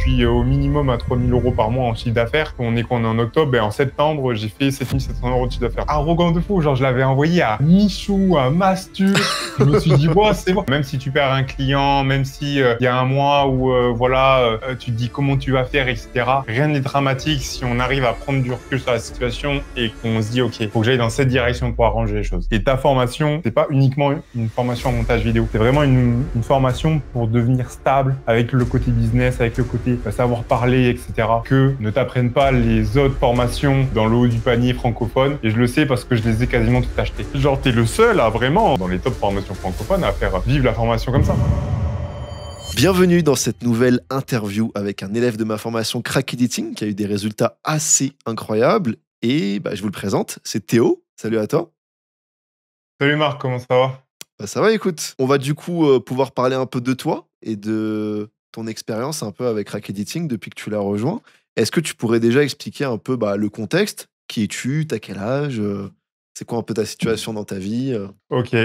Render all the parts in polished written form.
suis au minimum à 3 000 € par mois en chiffre d'affaires. On est en octobre, et en septembre, j'ai fait 7 700 € de chiffre d'affaires. Arrogant de fou, genre je l'avais envoyé à Michou, à Mastu. Je me suis dit, ouais, c'est bon. Même si tu perds un client, même si il y a un mois où tu te dis comment tu vas faire, etc. Rien n'est dramatique si on arrive à prendre du recul sur la situation et qu'on se dit, ok, faut que j'aille dans cette direction pour arranger les choses. Et ta formation, c'est pas uniquement une formation en montage vidéo, c'est vraiment une formation pour devenir stable avec le côté business, avec le côté savoir parler, etc. Que ne t'apprennent pas les autres formations dans le haut du panier francophone. Et je le sais parce que je les ai quasiment toutes achetées. Genre, t'es le seul à vraiment, dans les top formations francophones, à faire vivre la formation comme ça. Bienvenue dans cette nouvelle interview avec un élève de ma formation Crack Editing qui a eu des résultats assez incroyables. Et je vous le présente, c'est Théo. Salut à toi. Salut Marc, comment ça va? Ça va, écoute. On va du coup pouvoir parler un peu de toi et de ton expérience un peu avec Crack Editing depuis que tu l'as rejoint. Est-ce que tu pourrais déjà expliquer un peu le contexte? Qui es-tu? T'as quel âge? C'est quoi un peu ta situation dans ta vie? Ok.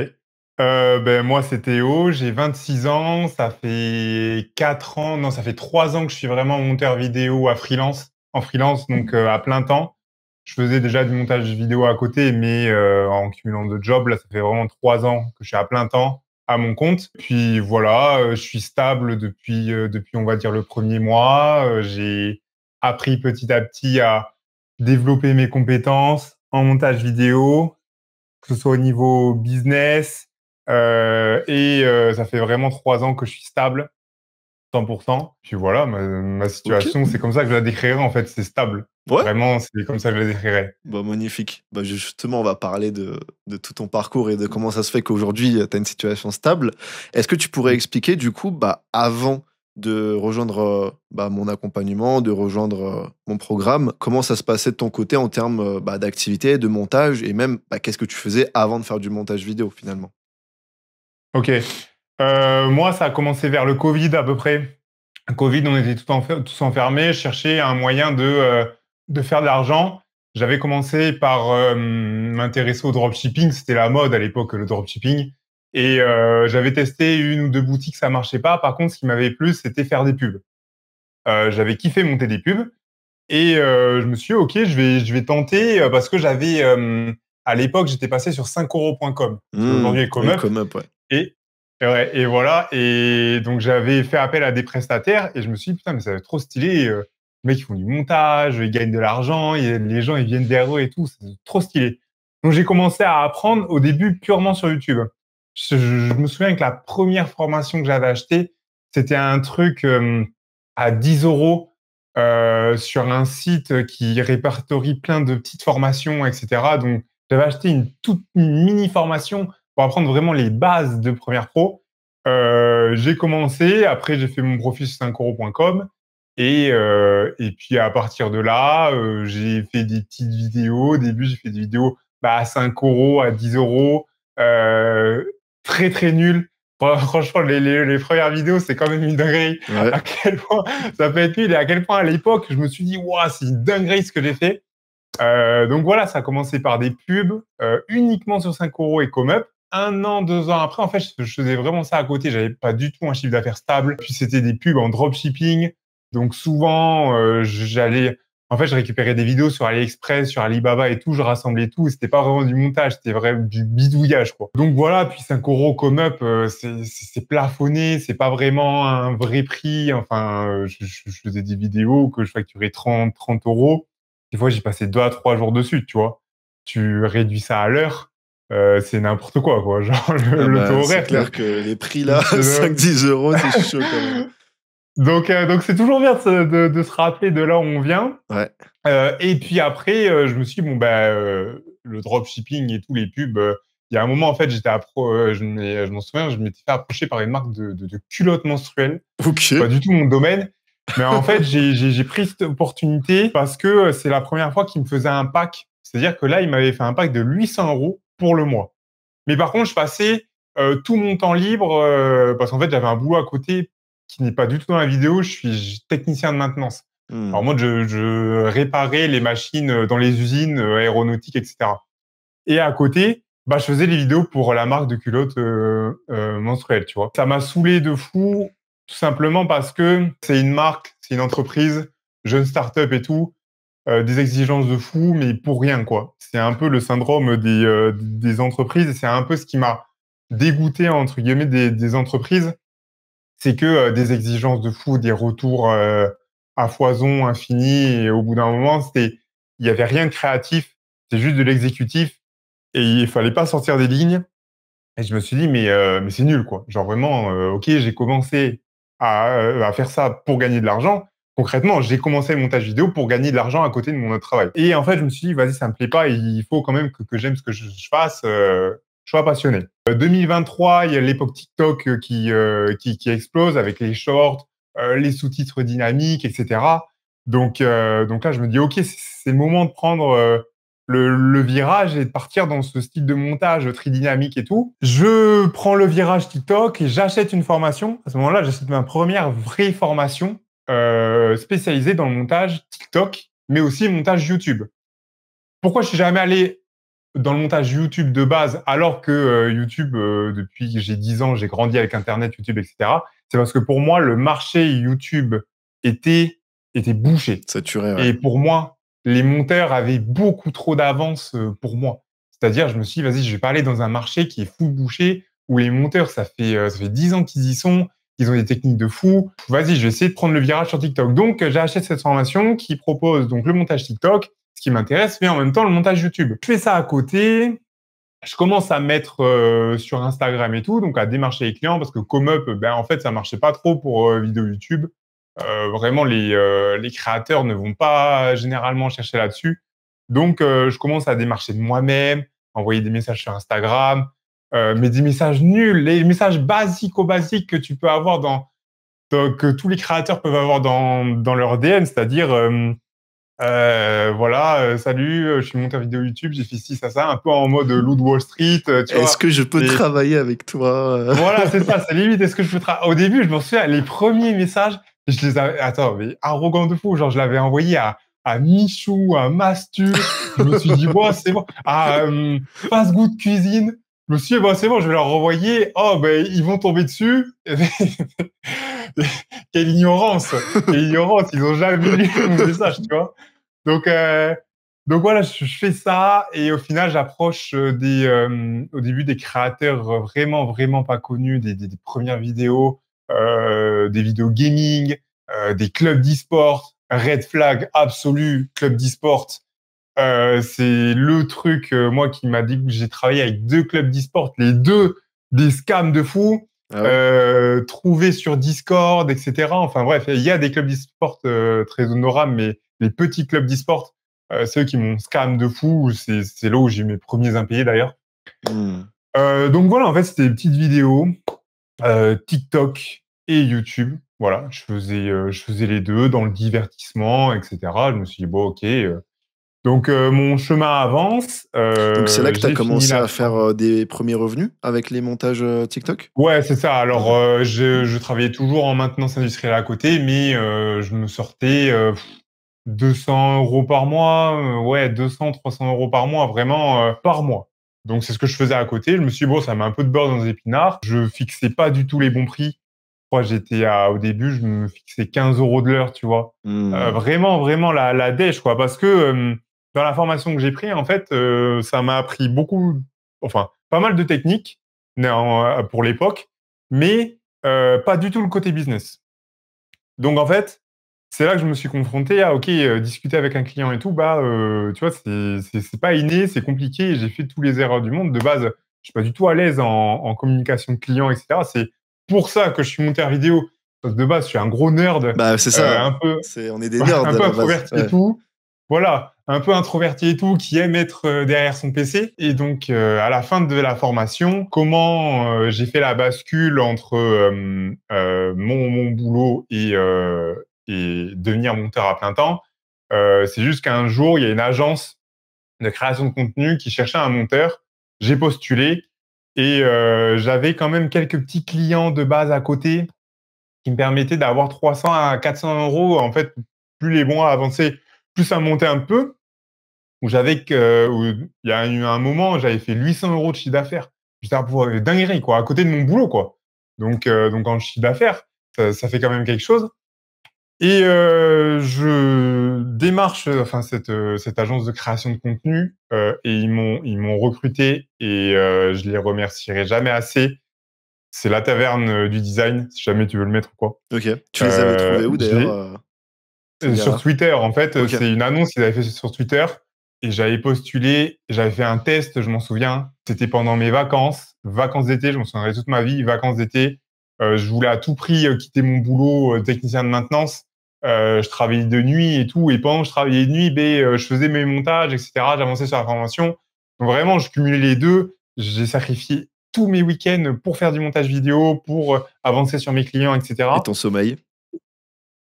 Moi, c'est Théo, j'ai 26 ans, ça fait 4 ans, non, ça fait 3 ans que je suis vraiment monteur vidéo en freelance, donc à plein temps. Je faisais déjà du montage vidéo à côté, mais en cumulant de jobs, là, ça fait vraiment 3 ans que je suis à plein temps à mon compte. Puis voilà, je suis stable depuis, on va dire, le premier mois. J'ai appris petit à petit à développer mes compétences en montage vidéo, que ce soit au niveau business, ça fait vraiment 3 ans que je suis stable, 100%. Puis voilà, ma Ok. situation, c'est comme ça que je la décrirais, en fait, c'est stable. Ouais. Vraiment, c'est comme ça que je la décrirais. Magnifique. Justement, on va parler de tout ton parcours et de comment ça se fait qu'aujourd'hui, tu as une situation stable. Est-ce que tu pourrais expliquer, du coup, avant de rejoindre mon accompagnement, de rejoindre mon programme, comment ça se passait de ton côté en termes d'activité, de montage et même qu'est-ce que tu faisais avant de faire du montage vidéo finalement? Ok. Moi, ça a commencé vers le Covid à peu près. Covid, on était tous enfermés. Je cherchais un moyen de faire de l'argent. J'avais commencé par m'intéresser au dropshipping. C'était la mode à l'époque, le dropshipping. Et j'avais testé 1 ou 2 boutiques, ça marchait pas. Par contre, ce qui m'avait plu, c'était faire des pubs. J'avais kiffé monter des pubs. Et je me suis dit, ok, je vais tenter parce que j'avais, à l'époque, j'étais passé sur 5euros.com, qui aujourd'hui est Oui, Comeup. comme up, ouais. Et voilà. Et donc, j'avais fait appel à des prestataires et je me suis dit, putain, mais ça va être trop stylé. Les mecs, ils font du montage, ils gagnent de l'argent, les gens, ils viennent vers eux et tout. C'est trop stylé. Donc, j'ai commencé à apprendre au début purement sur YouTube. Je me souviens que la première formation que j'avais achetée, c'était un truc à 10 € sur un site qui répertorie plein de petites formations, etc. Donc, j'avais acheté une mini formation pour apprendre vraiment les bases de Premiere Pro. J'ai commencé, après j'ai fait mon profil sur 5euros.com et puis à partir de là, j'ai fait des petites vidéos. Au début, j'ai fait des vidéos à 5 €, à 10 €, euh, très très nul. Franchement, les premières vidéos, c'est quand même une dinguerie. Ouais. À quel point ça peut être nul et à quel point à l'époque, je me suis dit, waouh, c'est une dinguerie ce que j'ai fait. Donc voilà, ça a commencé par des pubs uniquement sur 5 € et Comeup. 1 an, 2 ans après, en fait, je faisais vraiment ça à côté. J'avais pas du tout un chiffre d'affaires stable. Puis c'était des pubs en dropshipping. Donc souvent, je récupérais des vidéos sur AliExpress, sur Alibaba et tout. Je rassemblais tout. C'était pas vraiment du montage, c'était vraiment du bidouillage, quoi. Donc voilà. Puis 5 € Comeup, c'est plafonné. C'est pas vraiment un vrai prix. Enfin, je faisais des vidéos que je facturais 30 €. Des fois, j'y passais 2 à 3 jours dessus, tu vois. Tu réduis ça à l'heure, c'est n'importe quoi, quoi. Genre le taux C'est horaire, clair que les prix là, c'est 5-10 euros, c'est chaud quand même. donc c'est toujours bien de se rappeler de là où on vient. Ouais. Et puis après, je me suis dit, bon, le dropshipping et tous les pubs, il y a un moment, en fait, je m'en souviens, je m'étais fait approcher par une marque de culottes menstruelles. Ok. Pas du tout mon domaine. Mais en fait, j'ai pris cette opportunité parce que c'est la première fois qu'il me faisait un pack. C'est-à-dire que là, il m'avait fait un pack de 800 € pour le mois. Mais par contre, je passais tout mon temps libre parce qu'en fait, j'avais un boulot à côté qui n'est pas du tout dans la vidéo. Je suis technicien de maintenance. Alors moi, je réparais les machines dans les usines aéronautiques, etc. Et à côté, je faisais les vidéos pour la marque de culottes menstruelles, tu vois. Ça m'a saoulé de fou, tout simplement parce que c'est une marque, c'est une entreprise, jeune start-up et tout, des exigences de fou, mais pour rien, quoi. C'est un peu le syndrome des entreprises et c'est un peu ce qui m'a dégoûté, entre guillemets, des entreprises. C'est que des exigences de fou, des retours à foison, infinis, et au bout d'un moment, il y avait rien de créatif, c'est juste de l'exécutif et il fallait pas sortir des lignes. Et je me suis dit: mais c'est nul, quoi». Genre vraiment, OK, j'ai commencé à faire ça pour gagner de l'argent. Concrètement, j'ai commencé le montage vidéo pour gagner de l'argent à côté de mon autre travail. Et en fait, je me suis dit: «Vas-y, ça me plaît pas, il faut quand même que j'aime ce que je fasse, je sois passionné». 2023, il y a l'époque TikTok qui explose avec les shorts, les sous-titres dynamiques, et cetera. Donc là, je me dis: «OK, c'est le moment de prendre, le virage et de partir dans ce style de montage très dynamique et tout». Je prends le virage TikTok et j'achète une formation. À ce moment-là, j'achète ma première vraie formation spécialisée dans le montage TikTok, mais aussi le montage YouTube. Pourquoi je suis jamais allé dans le montage YouTube de base, alors que YouTube, depuis que j'ai 10 ans, j'ai grandi avec Internet, YouTube, etc. C'est parce que pour moi, le marché YouTube était, était bouché. Saturé, ouais. Et pour moi, les monteurs avaient beaucoup trop d'avance pour moi. C'est-à-dire, je me suis dit, vas-y, je vais pas aller dans un marché qui est full bouché, où les monteurs, ça fait 10 ans qu'ils y sont, ils ont des techniques de fou. Vas-y, je vais essayer de prendre le virage sur TikTok. Donc, j'achète cette formation qui propose donc le montage TikTok, ce qui m'intéresse, mais en même temps le montage YouTube. Je fais ça à côté. Je commence à mettre sur Instagram et tout, donc à démarcher les clients parce que ComeUp, ben en fait, ça marchait pas trop pour vidéo YouTube. Vraiment, les créateurs ne vont pas généralement chercher là-dessus. Donc, je commence à démarcher de moi-même, envoyer des messages sur Instagram, mais des messages nuls, les messages basiques que tu peux avoir que tous les créateurs peuvent avoir dans leur DM, c'est-à-dire voilà, salut, je suis monteur vidéo YouTube, j'ai fait ci, ça, un peu en mode loup de Wall Street, tu Est-ce vois. que je peux Et travailler avec toi? voilà, c'est ça, c'est limite. Est-ce que je peux Au début, je m'en souviens, les premiers messages, je les avais, attends, mais arrogant de fou, genre je l'avais envoyé à Michou, à Mastul. Je me suis dit, bon, c'est bon. À Fast Good Cuisine. Je me suis dit, bon, c'est bon, je vais leur renvoyer. Oh, ben, ils vont tomber dessus. Quelle ignorance! Quelle ignorance! Ils ont jamais lu mon message, tu vois. Donc, euh, donc voilà, je fais ça et au final, j'approche au début des créateurs vraiment, vraiment pas connus, des premières vidéos, des vidéos gaming, des clubs d'e-sport, red flag absolu, club d'e-sport. C'est le truc, moi, qui m'a dit que j'ai travaillé avec 2 clubs d'e-sport, les 2 des scams de fou, Ah ouais? trouvés sur Discord, et cetera. Enfin bref, il y a des clubs d'e-sport très honorables, mais les petits clubs d'e-sport, c'est eux qui m'ont scam de fou. C'est là où j'ai eu mes premiers impayés d'ailleurs. Mmh. Donc voilà, en fait, c'était des petites vidéos, TikTok et YouTube. Voilà, je faisais les 2 dans le divertissement, et cetera. Je me suis dit: «Bon, OK, donc mon chemin avance, Donc c'est là que tu as j'ai fini commencé la à faire, forme. des premiers revenus avec les montages, TikTok? Ouais, c'est ça. Alors, Mmh. je travaillais toujours en maintenance industrielle à côté, mais je me sortais, 200 € par mois, ouais, 200-300 € par mois, vraiment, par mois. Donc c'est ce que je faisais à côté. Je me suis dit: «Bon, ça met un peu de beurre dans les épinards». Je fixais pas du tout les bons prix. Je crois que au début, je me fixais 15 € de l'heure, tu vois? Mmh. Vraiment, vraiment la dèche, quoi, parce que, dans la formation que j'ai pris, en fait, ça m'a appris beaucoup, enfin, pas mal de techniques, pour l'époque, mais pas du tout le côté business. Donc en fait, c'est là que je me suis confronté à OK, discuter avec un client et tout, bah, tu vois, c'est pas inné, c'est compliqué et j'ai fait tous les erreurs du monde. De base, je suis pas du tout à l'aise en communication client, et cetera. C'est pour ça que je suis monteur vidéo, parce que de base, je suis un gros nerd, Bah, c'est ça, un peu c'est on est des nerds un à peu la base. introverti et Ouais. tout. Voilà, un peu introverti et tout, qui aime être derrière son PC. Et donc, à la fin de la formation, comment j'ai fait la bascule entre mon boulot et devenir monteur à plein temps. C'est juste qu'un jour, il y a une agence de création de contenu qui cherchait un monteur. J'ai postulé et j'avais quand même quelques petits clients de base à côté qui me permettait d'avoir 300 à 400 € en fait, plus les mois avançaient, plus ça montait un peu, où il y a eu un moment, j'avais fait 800 € de chiffre d'affaires. J'étais à pour dinguerie, quoi, à côté de mon boulot, quoi. Donc en chiffre d'affaires, ça fait quand même quelque chose. Et je démarche cette agence de création de contenu et ils m'ont recruté et je les remercierai jamais assez. C'est la taverne du design, si jamais tu veux le mettre ou quoi. Ok. Tu les avais trouvés où Je d'ailleurs, l'ai ces sur gars-là? Twitter, en fait, Ok. c'est une annonce qu'ils avaient fait sur Twitter et j'avais postulé, j'avais fait un test, je m'en souviens. C'était pendant mes vacances d'été, je m'en souviendrai toute ma vie, vacances d'été. Je voulais à tout prix quitter mon boulot technicien de maintenance. Je travaillais de nuit et tout, et pendant que je travaillais de nuit, je faisais mes montages, etc. J'avançais sur la formation. Donc vraiment, je cumulais les deux. J'ai sacrifié tous mes week-ends pour faire du montage vidéo, pour avancer sur mes clients, Et etc. ton sommeil?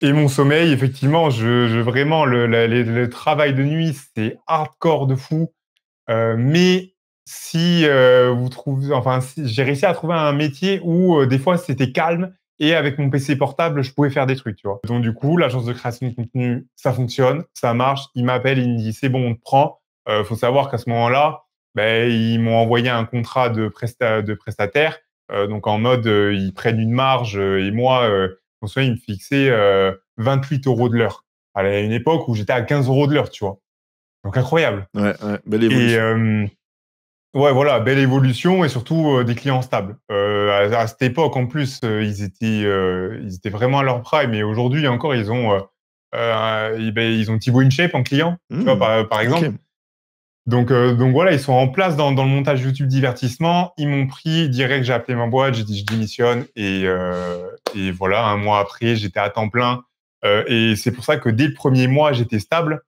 Et mon sommeil, effectivement, vraiment, le travail de nuit, c'est hardcore de fou. Mais si vous trouvez, enfin, si, j'ai réussi à trouver un métier où des fois c'était calme et avec mon PC portable, je pouvais faire des trucs, tu vois. Donc du coup, l'agence de création de contenu, ça fonctionne, ça marche. Il m'appelle, il me dit c'est bon, on te prend. Faut savoir qu'à ce moment-là, ben, ils m'ont envoyé un contrat de prestataire. Donc en mode, ils prennent une marge et moi, en soi, ils me fixaient 28 € de l'heure. À une époque où j'étais à 15 € de l'heure, tu vois. Donc incroyable. Ouais, ouais, belle Et évolution. ouais, voilà, belle évolution et surtout des clients stables. À cette époque, en plus, ils étaient vraiment à leur prime. Et aujourd'hui encore, ils ont Thibaut InShape en client, tu vois, Hmm, par ok. exemple. Donc voilà, ils sont en place dans le montage YouTube divertissement. Ils m'ont pris direct, j'ai appelé ma boîte, j'ai dit je démissionne et voilà, un mois après, j'étais à temps plein. Et c'est pour ça que dès le premier mois, j'étais stable.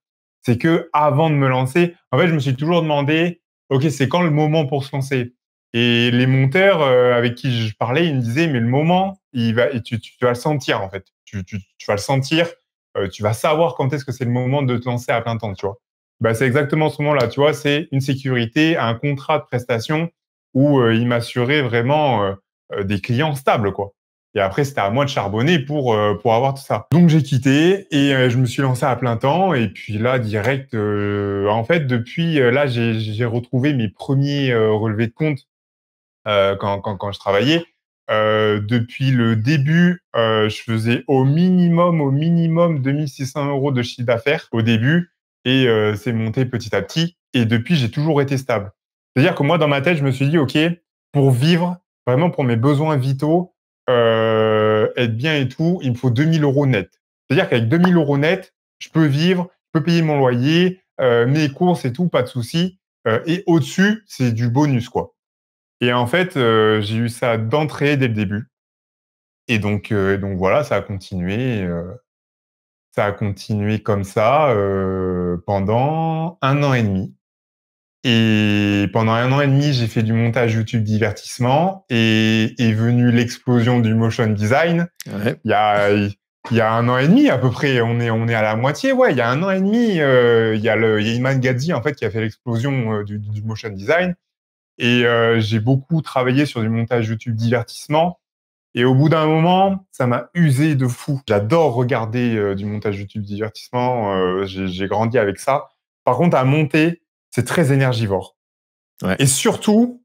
C'est que avant de me lancer, en fait, je me suis toujours demandé, ok, c'est quand le moment pour se lancer? Et les monteurs avec qui je parlais, ils me disaient, mais le moment, tu vas le sentir en fait. Tu vas le sentir. Tu vas savoir quand est-ce que c'est le moment de te lancer à plein temps, tu vois. Bah, c'est exactement ce moment-là, tu vois, c'est une sécurité, un contrat de prestation où il m'assurait vraiment des clients stables, quoi. Et après, c'était à moi de charbonner pour avoir tout ça. Donc, j'ai quitté et je me suis lancé à plein temps. Et puis là, direct, en fait, depuis là, j'ai retrouvé mes premiers relevés de compte quand je travaillais. Depuis le début, je faisais au minimum 2 600 € de chiffre d'affaires au début et c'est monté petit à petit. Et depuis, j'ai toujours été stable. C'est-à-dire que moi, dans ma tête, je me suis dit, OK, pour vivre, vraiment pour mes besoins vitaux, être bien et tout, il me faut 2 000 € net. C'est-à-dire qu'avec 2 000 € net, je peux vivre, je peux payer mon loyer, mes courses et tout, pas de souci. Et au-dessus, c'est du bonus, quoi. Et en fait, j'ai eu ça d'entrée dès le début. Et donc voilà, ça a continué comme ça, pendant 1 an et demi. Et pendant 1 an et demi, j'ai fait du montage YouTube divertissement et est venue l'explosion du motion design. Ouais. Il y a 1 an et demi à peu près, on est à la moitié, ouais, il y a 1 an et demi, il y a Iman Gadzhi, en fait, qui a fait l'explosion, du motion design. Et j'ai beaucoup travaillé sur du montage YouTube divertissement. Et au bout d'un moment, ça m'a usé de fou. J'adore regarder du montage YouTube divertissement. J'ai grandi avec ça. Par contre, à monter, c'est très énergivore. Ouais. Et surtout,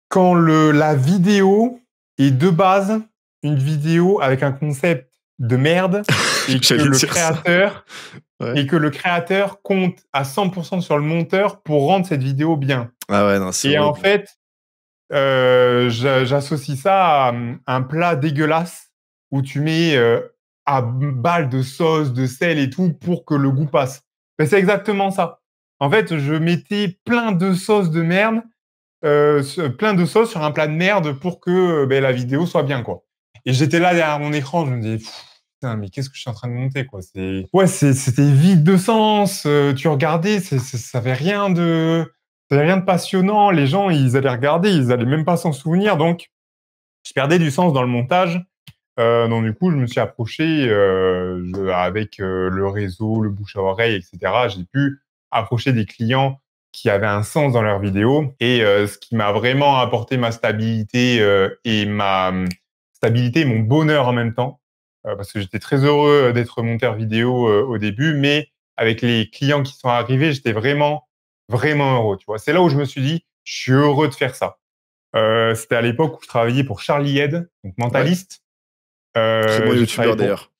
quand la vidéo est de base une vidéo avec un concept de merde et que J'allais le dire ça. créateur Ouais. et que le créateur compte à 100% sur le monteur pour rendre cette vidéo bien. Ah ouais, non, c'est Et en horrible. fait, j'associe ça à un plat dégueulasse où tu mets à balle de sauce, de sel et tout pour que le goût passe. Mais c'est exactement ça. En fait, je mettais plein de sauces de merde, plein de sauces sur un plat de merde pour que la vidéo soit bien, quoi. Et j'étais là derrière mon écran, je me disais, putain, mais qu'est-ce que je suis en train de monter, quoi. Ouais, c'était vide de sens. Tu regardais, ça avait rien de, ça avait rien de passionnant. Les gens, ils allaient regarder, ils allaient même pas s'en souvenir. Donc, je perdais du sens dans le montage. Donc du coup, je me suis approché avec le réseau, le bouche à oreille, etc. J'ai pu approcher des clients qui avaient un sens dans leurs vidéos. Et ce qui m'a vraiment apporté ma stabilité et mon bonheur en même temps, parce que j'étais très heureux d'être monteur vidéo au début, mais avec les clients qui sont arrivés, j'étais vraiment, vraiment heureux. Tu vois, c'est là où je me suis dit, je suis heureux de faire ça. C'était à l'époque où je travaillais pour Charlie Head, donc Ouais. Mentaliste. Très bon J'ai youtubeur travaillé pour d'ailleurs.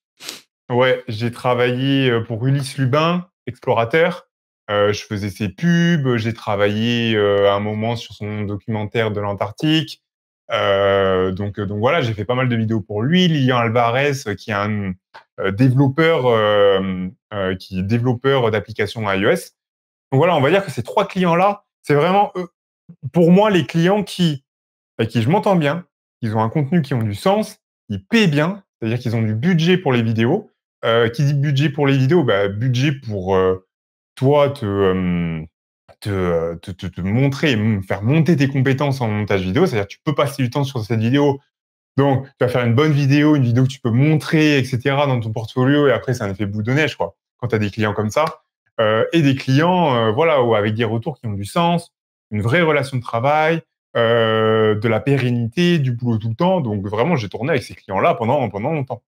Ouais, j'ai travaillé pour Ulysse Lubin, explorateur. Je faisais ses pubs. J'ai travaillé un moment sur son documentaire de l'Antarctique. Donc voilà, j'ai fait pas mal de vidéos pour lui. Lilian Alvarez, qui est un développeur, qui est développeur d'applications iOS. Donc voilà, on va dire que ces trois clients-là, c'est vraiment pour moi les clients avec qui je m'entends bien, ils ont un contenu qui ont du sens, ils paient bien, c'est-à-dire qu'ils ont du budget pour les vidéos. Qui dit budget pour les vidéos, bah, budget pour toi te montrer, faire monter tes compétences en montage vidéo. C'est-à-dire que tu peux passer du temps sur cette vidéo. Donc, tu vas faire une bonne vidéo, une vidéo que tu peux montrer, etc. dans ton portfolio. Et après, c'est un effet boule de neige, quoi. Quand tu as des clients comme ça. Et des clients, voilà, avec des retours qui ont du sens, une vraie relation de travail, de la pérennité, du boulot tout le temps. Donc, vraiment, j'ai tourné avec ces clients-là pendant longtemps.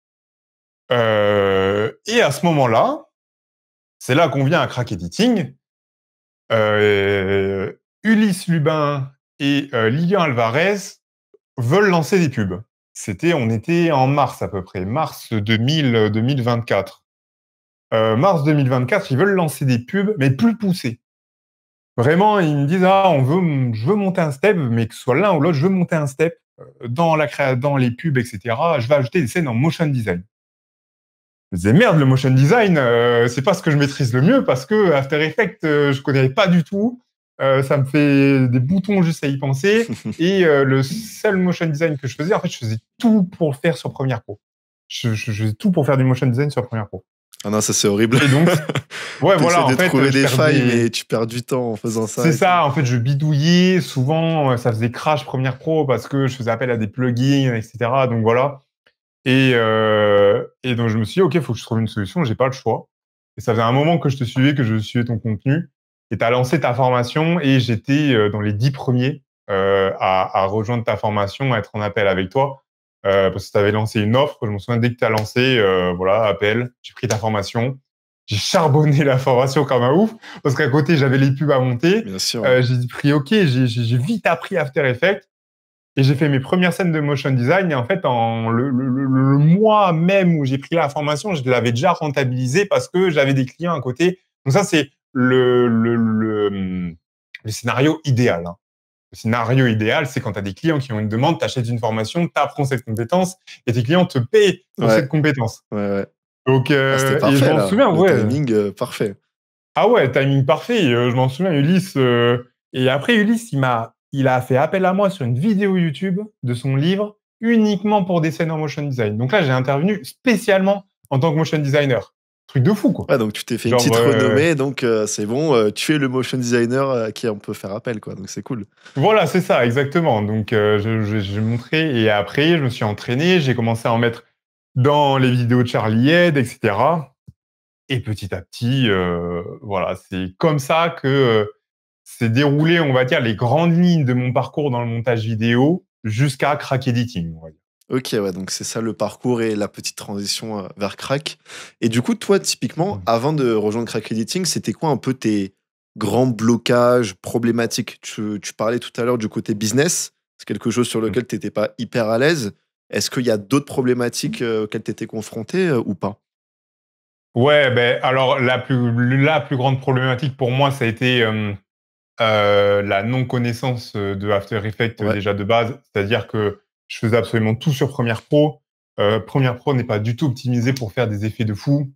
Et à ce moment-là, c'est là qu'on vient à Crack Editing. Ulysse Lubin et Lilian Alvarez veulent lancer des pubs. On était en mars à peu près, mars 2024. Mars 2024, ils veulent lancer des pubs, mais plus poussées. Vraiment, ils me disent, ah, je veux monter un step, mais que ce soit l'un ou l'autre, je veux monter un step dans les pubs, etc. Je vais ajouter des scènes en motion design. Je me disais, merde, le motion design, c'est pas ce que je maîtrise le mieux parce que After Effects, je connais pas du tout. Ça me fait des boutons juste à y penser. Et le seul motion design que je faisais, en fait, je faisais tout pour le faire sur Premiere Pro. Je faisais tout pour faire du motion design sur Premiere Pro. Ah non, ça c'est horrible. Et donc, ouais, voilà, T'essaies en de fait, trouver des failles, mais tu perds du temps en faisant ça. c'est ça, en fait, je bidouillais. Souvent, ça faisait crash Premiere Pro parce que je faisais appel à des plugins, etc. Donc voilà. Et donc, je me suis dit, OK, il faut que je trouve une solution, j'ai pas le choix. Et ça faisait un moment que je te suivais, que je suivais ton contenu. Et tu as lancé ta formation et j'étais dans les 10 premiers à rejoindre ta formation, à être en appel avec toi. Parce que tu avais lancé une offre. Je me souviens, dès que tu as lancé, voilà, appel, j'ai pris ta formation. J'ai charbonné la formation comme un ouf parce qu'à côté, j'avais les pubs à monter. Bien sûr. J'ai pris OK, j'ai vite appris After Effects. Et j'ai fait mes premières scènes de motion design. Et en fait, le mois même où j'ai pris la formation, je l'avais déjà rentabilisé parce que j'avais des clients à côté. Donc ça, c'est le scénario idéal. Hein. Le scénario idéal, c'est quand tu as des clients qui ont une demande, tu achètes une formation, tu apprends cette compétence et tes clients te payent pour cette compétence. Ouais. Donc, c'était et parfait, je m'en là. souviens, Le ouais. timing parfait. Ah ouais, timing parfait. Je m'en souviens, Ulysse. Et après, Ulysse, il a fait appel à moi sur une vidéo YouTube de son livre uniquement pour des scènes en motion design. Donc là, j'ai intervenu spécialement en tant que motion designer. Truc de fou, quoi. Ouais, donc tu t'es fait une Genre, petite renommée, donc c'est bon, tu es le motion designer à qui on peut faire appel, quoi. Donc c'est cool. Voilà, c'est ça, exactement. Donc, j'ai montré et après, je me suis entraîné. J'ai commencé à en mettre dans les vidéos de Charlie Head, etc. Et petit à petit, voilà, c'est comme ça que s'est déroulé, on va dire, les grandes lignes de mon parcours dans le montage vidéo jusqu'à Crack Editing, on va dire. Ok, ouais, donc c'est ça le parcours et la petite transition vers Crack. Et du coup, toi, typiquement, Mmh. avant de rejoindre Crack Editing, c'était quoi un peu tes grands blocages, problématiques? Tu parlais tout à l'heure du côté business, c'est quelque chose sur Mmh. lequel tu n'étais pas hyper à l'aise. Est-ce qu'il y a d'autres problématiques auxquelles tu étais confronté ou pas? Ouais, ben alors la plus grande problématique pour moi, ça a été la non-connaissance de After Effects Ouais, déjà de base. C'est-à-dire que je faisais absolument tout sur Premiere Pro. Premiere Pro n'est pas du tout optimisé pour faire des effets de fou.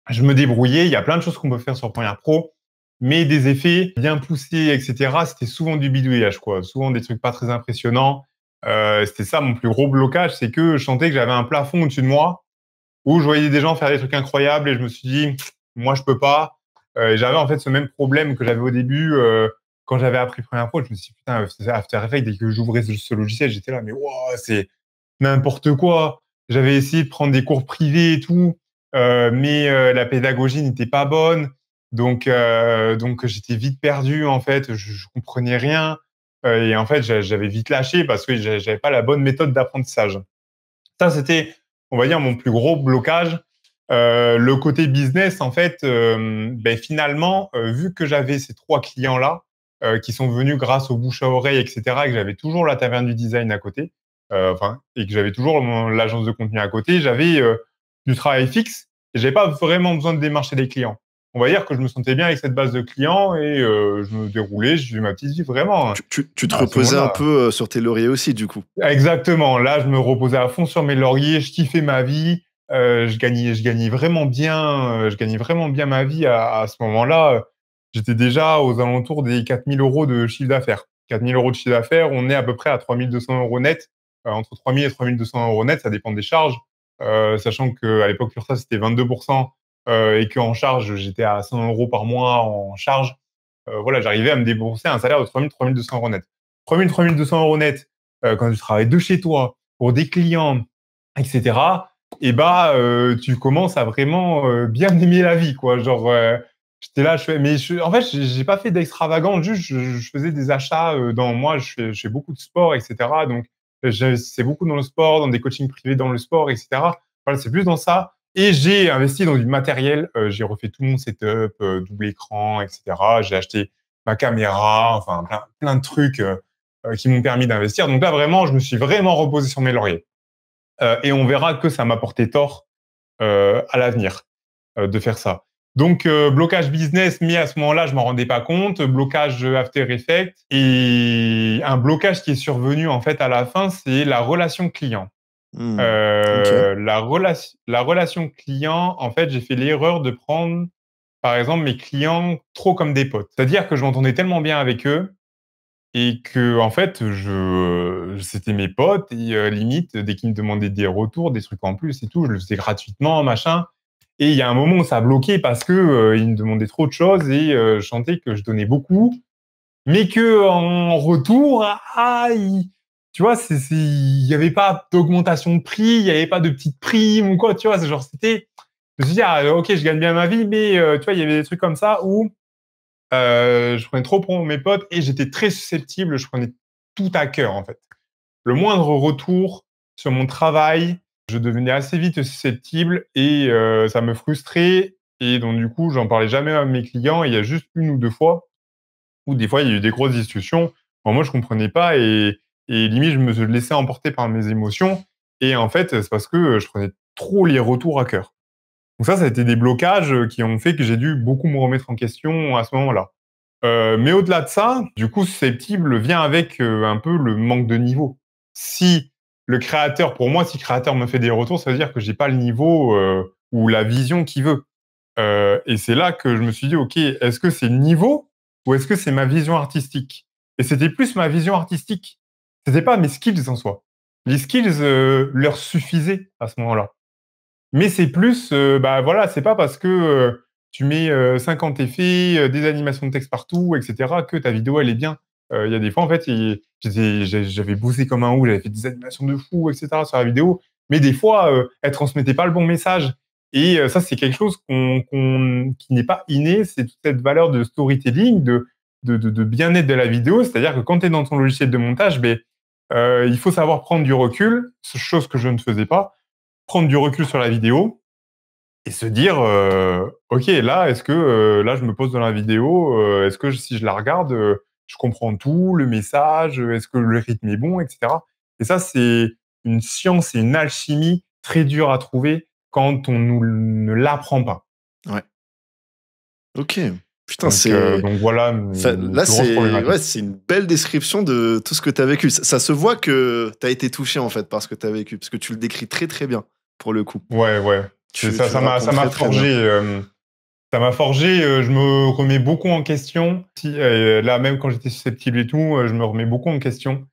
Je me débrouillais. Il y a plein de choses qu'on peut faire sur Premiere Pro, mais des effets bien poussés, etc. C'était souvent du bidouillage, quoi. Souvent des trucs pas très impressionnants. C'était ça mon plus gros blocage, c'est que je sentais que j'avais un plafond au-dessus de moi où je voyais des gens faire des trucs incroyables et je me suis dit, moi je peux pas. Et j'avais en fait ce même problème que j'avais au début quand j'avais appris Premiere Pro. Je me suis dit, putain, After Effects, dès que j'ouvrais ce logiciel, j'étais là, mais wow, c'est n'importe quoi. J'avais essayé de prendre des cours privés et tout, mais la pédagogie n'était pas bonne. Donc j'étais vite perdu en fait. Je comprenais rien. Et en fait, j'avais vite lâché parce que j'avais pas la bonne méthode d'apprentissage. Ça, c'était, on va dire, mon plus gros blocage. Le côté business, en fait, ben, finalement, vu que j'avais ces trois clients-là, qui sont venus grâce au bouche à oreille, etc., et que j'avais toujours la taverne du design à côté, et que j'avais toujours l'agence de contenu à côté, j'avais du travail fixe et j'avais pas vraiment besoin de démarcher des clients. On va dire que je me sentais bien avec cette base de clients et je me déroulais, je vivais ma petite vie vraiment, Tu te à ce reposais un moment-là. peu sur tes lauriers aussi, du coup. Exactement. Là, je me reposais à fond sur mes lauriers, je kiffais ma vie, je gagnais vraiment bien ma vie à ce moment-là. J'étais déjà aux alentours des 4 000 euros de chiffre d'affaires. 4 000 euros de chiffre d'affaires, on est à peu près à 3 200 euros net, entre 3 000 et 3 200 euros net, ça dépend des charges. Sachant qu'à l'époque, l'URSSAF, c'était 22%, et qu'en charge, j'étais à 100 euros par mois en charge. Voilà, j'arrivais à me débourser un salaire de 3 200 euros net. 3 200 euros net, quand tu travailles de chez toi, pour des clients, etc., et bah, tu commences à vraiment bien aimer la vie, quoi. Genre, j'étais là, en fait, j'ai pas fait d'extravagant, juste je faisais des achats dans moi, je fais beaucoup de sport, etc. Donc, c'est beaucoup dans le sport, dans des coachings privés dans le sport, etc. Voilà, c'est plus dans ça. Et j'ai investi dans du matériel, j'ai refait tout mon setup, double écran, etc. J'ai acheté ma caméra, enfin plein de trucs qui m'ont permis d'investir. Donc là, vraiment, je me suis vraiment reposé sur mes lauriers. Et on verra que ça m'a porté tort à l'avenir de faire ça. Donc, blocage business, mais à ce moment-là, je m'en rendais pas compte. Blocage After Effects. Et un blocage qui est survenu, en fait, à la fin, c'est la relation client. Ok. La relation client, en fait, j'ai fait l'erreur de prendre, par exemple, mes clients trop comme des potes. C'est-à-dire que je m'entendais tellement bien avec eux et que, en fait, c'était mes potes et limite, dès qu'ils me demandaient des retours, des trucs en plus et tout, je le faisais gratuitement, machin. Et il y a un moment où ça a bloqué parce que ils me demandaient trop de choses et je sentais que je donnais beaucoup, mais que en retour, tu vois, il y avait pas d'augmentation de prix, il y avait pas de petite prime ou quoi, tu vois, c'est genre c'était. Je me suis dit, ah, ok, je gagne bien ma vie, mais tu vois, il y avait des trucs comme ça où je prenais trop pour mes potes et j'étais très susceptible, je prenais tout à cœur en fait. Le moindre retour sur mon travail, je devenais assez vite susceptible et ça me frustrait et donc du coup, j'en parlais jamais à mes clients. Il y a juste une ou deux fois où des fois il y a eu des grosses discussions. Bon, moi, je comprenais pas et limite, je me laissais emporter par mes émotions et en fait, c'est parce que je prenais trop les retours à cœur. Donc ça a été des blocages qui ont fait que j'ai dû beaucoup me remettre en question à ce moment-là. Mais au-delà de ça, du coup, susceptible vient avec un peu le manque de niveau. Si le créateur, pour moi, si le créateur me fait des retours, ça veut dire que j'ai pas le niveau ou la vision qu'il veut. Et c'est là que je me suis dit, ok, est-ce que c'est le niveau ou est-ce que c'est ma vision artistique? Et c'était plus ma vision artistique. C'était pas mes skills en soi. Les skills leur suffisaient à ce moment-là. Mais c'est plus, bah voilà, c'est pas parce que tu mets 50 effets, des animations de texte partout, etc., que ta vidéo elle est bien. Il y a des fois en fait, j'avais bossé comme un ouf, j'avais fait des animations de fou, etc., sur la vidéo, mais des fois elle transmettait pas le bon message. Et ça c'est quelque chose qui n'est pas inné, c'est toute cette valeur de storytelling, de bien-être de la vidéo. C'est-à-dire que quand tu es dans ton logiciel de montage, ben, il faut savoir prendre du recul, chose que je ne faisais pas, prendre du recul sur la vidéo et se dire ok, là est-ce que là je me pose dans la vidéo, est-ce que si je la regarde je comprends tout le message, est-ce que le rythme est bon, etc. Et ça c'est une science et une alchimie très dure à trouver quand on nous ne l'apprend pas. Ouais. Ok. Putain, Donc voilà mes Là, plus grosses ouais, problématiques. c'est une belle description de tout ce que tu as vécu. Ça se voit que tu as été touché, en fait, par ce que tu as vécu, parce que tu le décris très, très bien, pour le coup. Ouais, ouais, c'est Tu, ça, tu le ça racontes m'a très, très bien. forgé. Ça m'a forgé, je me remets beaucoup en question. Là, même quand j'étais susceptible et tout, je me remets beaucoup en question.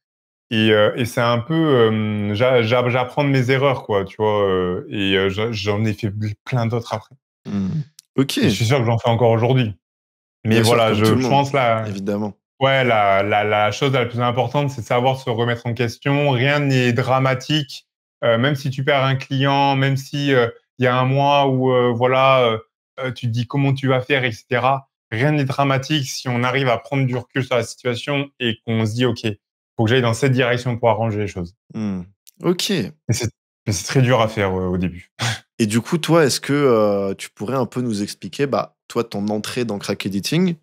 Et c'est un peu, j'apprends de mes erreurs, quoi, tu vois. Et j'en ai fait plein d'autres après. Hmm. Ok, Et je suis sûr que j'en fais encore aujourd'hui. Mais bien sûr, voilà, comme tout le je monde, pense là, évidemment. ouais, la chose la plus importante, c'est de savoir se remettre en question. Rien n'est dramatique. Même si tu perds un client, même si il y a un mois où voilà, tu te dis comment tu vas faire, etc. Rien n'est dramatique si on arrive à prendre du recul sur la situation et qu'on se dit ok, faut que j'aille dans cette direction pour arranger les choses. Hmm. Ok. Et c'est très dur à faire au début. Et du coup, toi, est-ce que tu pourrais un peu nous expliquer, bah, toi, ton entrée dans Crack Editing,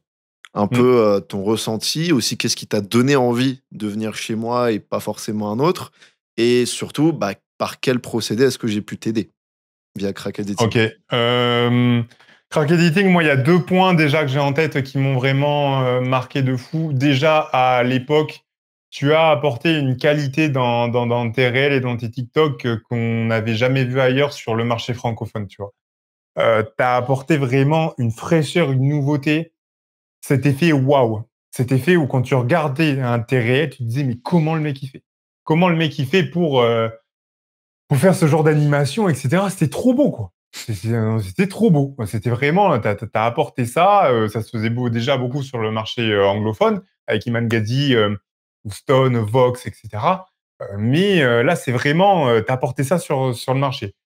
un Mm. peu ton ressenti, aussi qu'est-ce qui t'a donné envie de venir chez moi et pas forcément un autre, et surtout, bah, par quel procédé est-ce que j'ai pu t'aider? via Crack Editing? Ok. Crack Editing, moi, il y a 2 points déjà que j'ai en tête qui m'ont vraiment marqué de fou. Déjà, à l'époque, tu as apporté une qualité dans tes réels et dans tes TikTok qu'on n'avait jamais vu ailleurs sur le marché francophone, tu vois. Tu as apporté vraiment une fraîcheur, une nouveauté, cet effet waouh. Cet effet où quand tu regardais un tes réels, tu te disais, mais comment le mec il fait? Comment le mec il fait pour faire ce genre d'animation, etc. C'était trop beau, quoi. C'était trop beau. C'était vraiment, t'as apporté ça. Ça se faisait déjà beaucoup sur le marché anglophone avec Iman Gadi, ou Stone, Vox, etc. Mais là, c'est vraiment, t'as apporté ça sur le marché.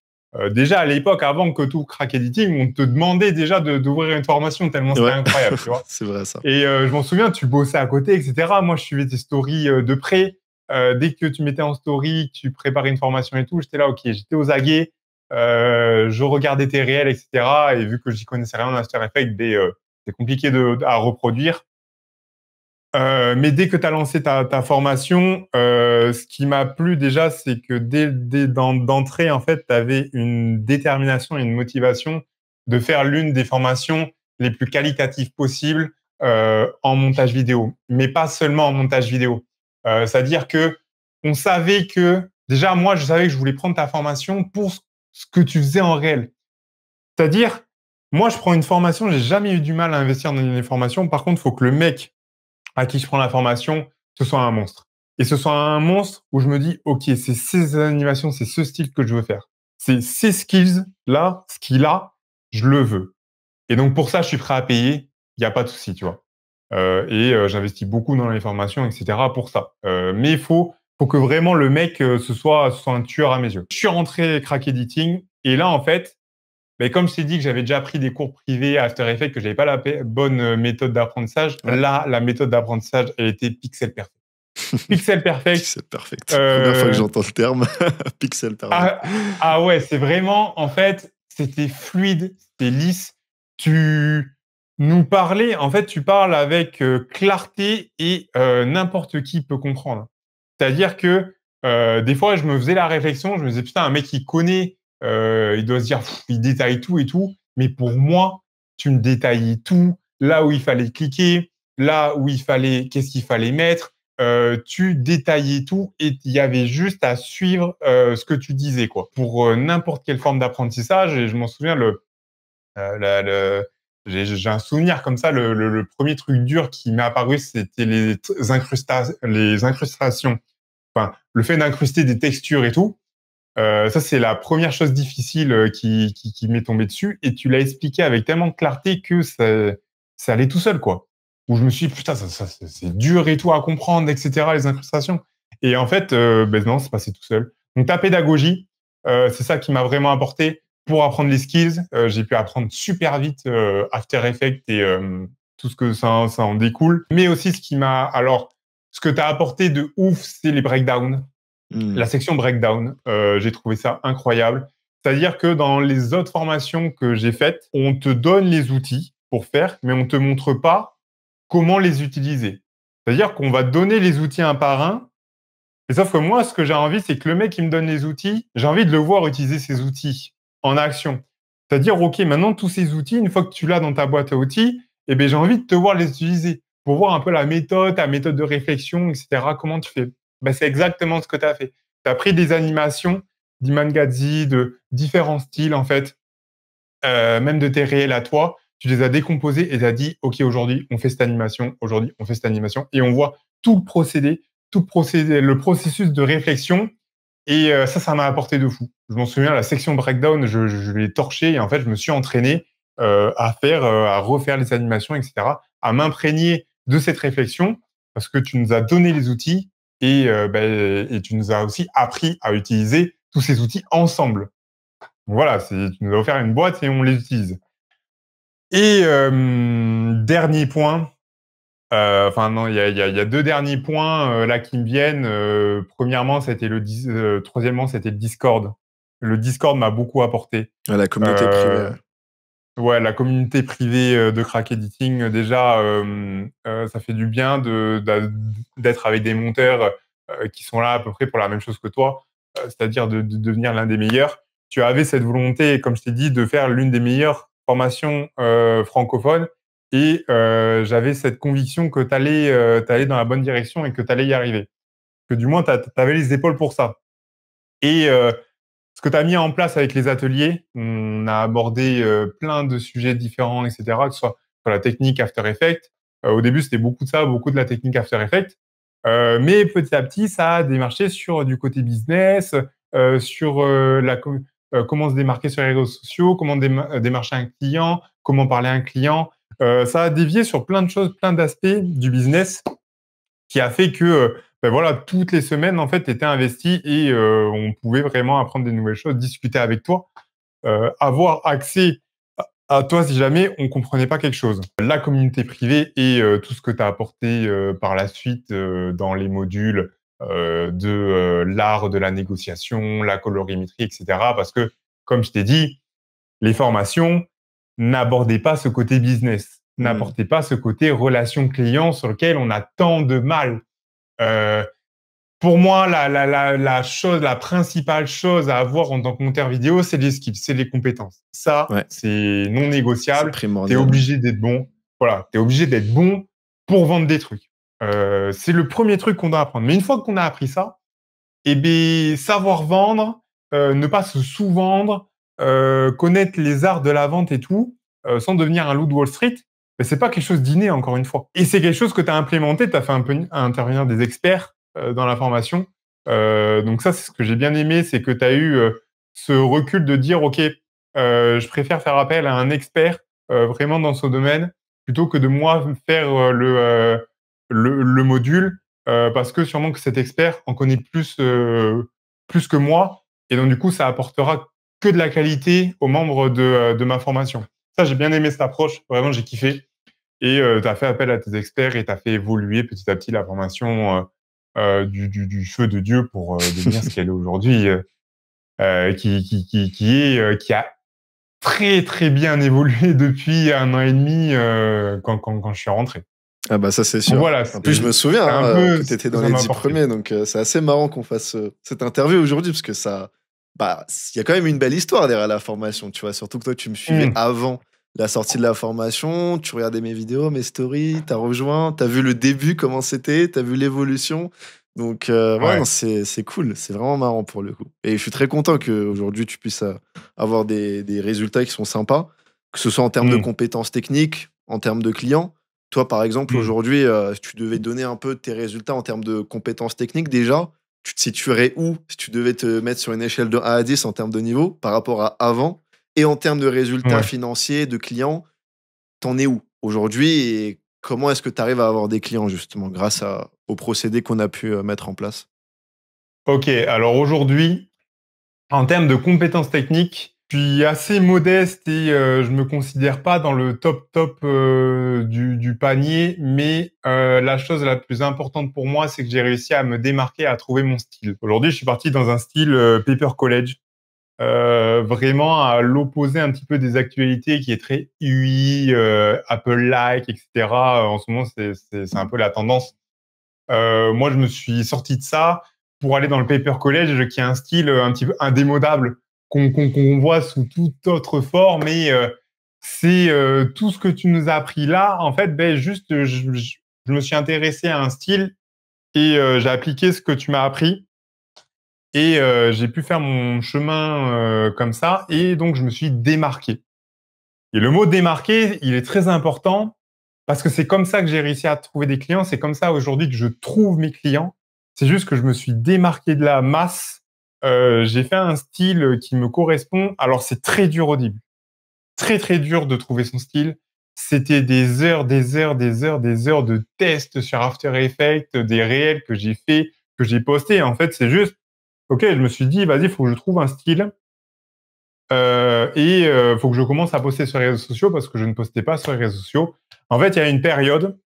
Déjà à l'époque, avant que tout Crack Editing, on te demandait déjà d'ouvrir une formation tellement c'était Ouais, incroyable, tu vois. c'est vrai ça. Et je m'en souviens, tu bossais à côté, etc. Moi, je suivais tes stories de près. Dès que tu mettais en story, tu préparais une formation et tout, j'étais là, ok, j'étais aux aguets, je regardais tes réels, etc. Et vu que j'y connaissais rien en After Effects, c'est compliqué à reproduire. Mais dès que tu as lancé ta formation, ce qui m'a plu déjà, c'est que d'entrée, en fait, tu avais une détermination et une motivation de faire l'une des formations les plus qualitatives possibles en montage vidéo, mais pas seulement en montage vidéo. C'est-à-dire que on savait que, déjà, moi, je savais que je voulais prendre ta formation pour ce que tu faisais en réel. C'est-à-dire, moi, je prends une formation, j'ai jamais eu du mal à investir dans une formation. Par contre, il faut que le mec à qui je prends la formation, ce soit un monstre. Et ce soit un monstre où je me dis, OK, c'est ces animations, c'est ce style que je veux faire. C'est ces skills-là, ce qu'il a, je le veux. Et donc, pour ça, je suis prêt à payer. Il n'y a pas de souci, tu vois. J'investis beaucoup dans les formations, etc. pour ça. Mais faut que vraiment le mec, ce soit un tueur à mes yeux. Je suis rentré Crack Editing. Et là, en fait, mais comme je t'ai dit que j'avais déjà pris des cours privés à After Effects, que j'avais pas la bonne méthode d'apprentissage, Ouais. là, la méthode d'apprentissage, elle était pixel perfect. Pixel perfect. Pixel perfect. Première fois que j'entends le terme. Pixel perfect. Ouais, c'est vraiment, en fait, c'était fluide, c'était lisse. Tu nous parlais, en fait, tu parles avec clarté et n'importe qui peut comprendre. C'est-à-dire que des fois, je me faisais la réflexion, je me disais, putain, un mec, il connaît, il doit se dire, il détaille tout et tout. Mais pour moi, tu me détaillais tout, là où il fallait cliquer, là où il fallait, qu'est-ce qu'il fallait mettre. Tu détaillais tout et il y avait juste à suivre ce que tu disais, quoi. Pour n'importe quelle forme d'apprentissage, et je m'en souviens, j'ai un souvenir comme ça, le premier truc dur qui m'est apparu, c'était les incrustations. Enfin, le fait d'incruster des textures et tout, ça, c'est la première chose difficile qui m'est tombée dessus. Et tu l'as expliqué avec tellement de clarté que ça allait tout seul, quoi. Où je me suis dit, putain, c'est dur et tout à comprendre, etc., les incrustations. Et en fait, ben non, c'est passé tout seul. Donc, ta pédagogie, c'est ça qui m'a vraiment apporté pour apprendre les skills. J'ai pu apprendre super vite After Effects et tout ce que ça en découle. Mais aussi, ce que tu as apporté de ouf, c'est les breakdowns. La section breakdown, j'ai trouvé ça incroyable. C'est-à-dire que dans les autres formations que j'ai faites, on te donne les outils pour faire, mais on te montre pas comment les utiliser. C'est-à-dire qu'on va te donner les outils un par un, et sauf que moi, ce que j'ai envie, c'est que le mec qui me donne les outils, j'ai envie de le voir utiliser ces outils en action. C'est-à-dire, OK, maintenant, tous ces outils, une fois que tu l'as dans ta boîte à outils, eh ben, j'ai envie de te voir les utiliser pour voir un peu la méthode, ta méthode de réflexion, etc. Comment tu fais. Ben, c'est exactement ce que tu as fait. Tu as pris des animations d'Iman Gadzhi, de différents styles, en fait, même de tes réels à toi. Tu les as décomposés et tu as dit, OK, aujourd'hui, on fait cette animation, aujourd'hui, on fait cette animation. Et on voit tout le procédé, le processus de réflexion. Et ça m'a apporté de fou. Je m'en souviens, la section breakdown, je l'ai torché et en fait, je me suis entraîné à refaire les animations, etc., à m'imprégner de cette réflexion parce que tu nous as donné les outils et tu nous as aussi appris à utiliser tous ces outils ensemble. Donc voilà, tu nous as offert une boîte et on les utilise. Et dernier point, enfin non, il y a 2 derniers points là qui me viennent. Premièrement, troisièmement, c'était le Discord. Le Discord m'a beaucoup apporté. À la communauté privée. Ouais, la communauté privée de Crack Editing, déjà, ça fait du bien d'être avec des monteurs qui sont là à peu près pour la même chose que toi, c'est-à-dire de devenir l'un des meilleurs. tu avais cette volonté, comme je t'ai dit, de faire l'une des meilleures formations francophones. Et j'avais cette conviction que tu allais dans la bonne direction et que tu allais y arriver. Que du moins, tu avais les épaules pour ça. Et ce que tu as mis en place avec les ateliers, on a abordé plein de sujets différents, etc., que ce soit sur la technique After Effects. Au début, c'était beaucoup de ça, beaucoup de la technique After Effects. Mais petit à petit, ça a démarché sur du côté business, sur comment se démarquer sur les réseaux sociaux, comment démarcher un client, comment parler à un client. Ça a dévié sur plein de choses, plein d'aspects du business qui a fait que ben voilà, toutes les semaines, en fait, tu étais investi et on pouvait vraiment apprendre des nouvelles choses, discuter avec toi, avoir accès à toi si jamais on comprenait pas quelque chose. La communauté privée et tout ce que tu as apporté par la suite dans les modules de l'art de la négociation, la colorimétrie, etc. Parce que, comme je t'ai dit, les formations n'abordaient pas ce côté business, n'apportaient pas ce côté relation client sur lequel on a tant de mal. Euh, pour moi, la principale chose à avoir en tant que monteur vidéo, c'est les skills, c'est les compétences. Ça, Ouais. c'est non négociable. C'est Tu es primordial. obligé d'être bon. Voilà, tu es obligé d'être bon pour vendre des trucs. C'est le premier truc qu'on doit apprendre. Mais une fois qu'on a appris ça, eh bien, savoir vendre, ne pas se sous-vendre, connaître les arts de la vente et tout, sans devenir un loup de Wall Street, mais c'est pas quelque chose d'inné, encore une fois. Et c'est quelque chose que tu as implémenté, tu as fait un peu intervenir des experts dans la formation. Donc ça, c'est ce que j'ai bien aimé, c'est que tu as eu ce recul de dire, OK, je préfère faire appel à un expert vraiment dans ce domaine, plutôt que de moi faire le module, parce que sûrement que cet expert en connaît plus que moi, et donc du coup, ça apportera que de la qualité aux membres de ma formation. Ça, j'ai bien aimé cette approche, vraiment, j'ai kiffé. Et tu as fait appel à tes experts et tu as fait évoluer petit à petit la formation du feu de Dieu pour devenir ce qu'elle est aujourd'hui, qui a très très bien évolué depuis 1 an et demi quand je suis rentré. Ah bah ça c'est Donc sûr. voilà, En plus je me souviens un peu que tu étais ce que dans ça les m'a 10 apporté. premiers, donc c'est assez marrant qu'on fasse cette interview aujourd'hui parce que il y a quand même une belle histoire derrière la formation, tu vois. Surtout que toi tu me suivais avant la sortie de la formation, tu regardais mes vidéos, mes stories, t'as rejoint, t'as vu le début comment c'était, t'as vu l'évolution. Donc ouais, non, Ouais. c'est cool, c'est vraiment marrant pour le coup. Et je suis très content qu'aujourd'hui tu puisses avoir des résultats qui sont sympas, que ce soit en termes de Mm. compétences techniques, en termes de clients. Toi, par exemple, Mm. aujourd'hui, si tu devais donner un peu tes résultats en termes de compétences techniques, déjà, tu te situerais où si tu devais te mettre sur une échelle de 1 à 10 en termes de niveau par rapport à avant? Et en termes de résultats Ouais. financiers, de clients, t'en es où aujourd'hui et comment est-ce que tu arrives à avoir des clients justement grâce aux procédés qu'on a pu mettre en place? Ok, alors aujourd'hui, en termes de compétences techniques, je suis assez modeste et je me considère pas dans le top du panier, mais la chose la plus importante pour moi, c'est que j'ai réussi à me démarquer, à trouver mon style. Aujourd'hui, je suis parti dans un style Paper College, vraiment à l'opposé un petit peu des actualités qui est très UI, Apple-like, etc. En ce moment, c'est un peu la tendance. Moi, je me suis sorti de ça pour aller dans le Paper College, qui est un style un petit peu indémodable, qu'on voit sous toute autre forme. Et c'est tout ce que tu nous as appris là. En fait, ben, juste, je me suis intéressé à un style et j'ai appliqué ce que tu m'as appris. Et j'ai pu faire mon chemin comme ça. Et donc, je me suis démarqué. Et le mot démarqué, il est très important parce que c'est comme ça que j'ai réussi à trouver des clients. C'est comme ça aujourd'hui que je trouve mes clients. C'est juste que je me suis démarqué de la masse. J'ai fait un style qui me correspond. Alors, c'est très dur au début. Très, très dur de trouver son style. C'était des heures, des heures, des heures, des heures de tests sur After Effects, des réels que j'ai fait, que j'ai postés. En fait, c'est juste, OK, je me suis dit, vas-y, il faut que je trouve un style. Et faut que je commence à poster sur les réseaux sociaux parce que je ne postais pas sur les réseaux sociaux. En fait, il y a une période,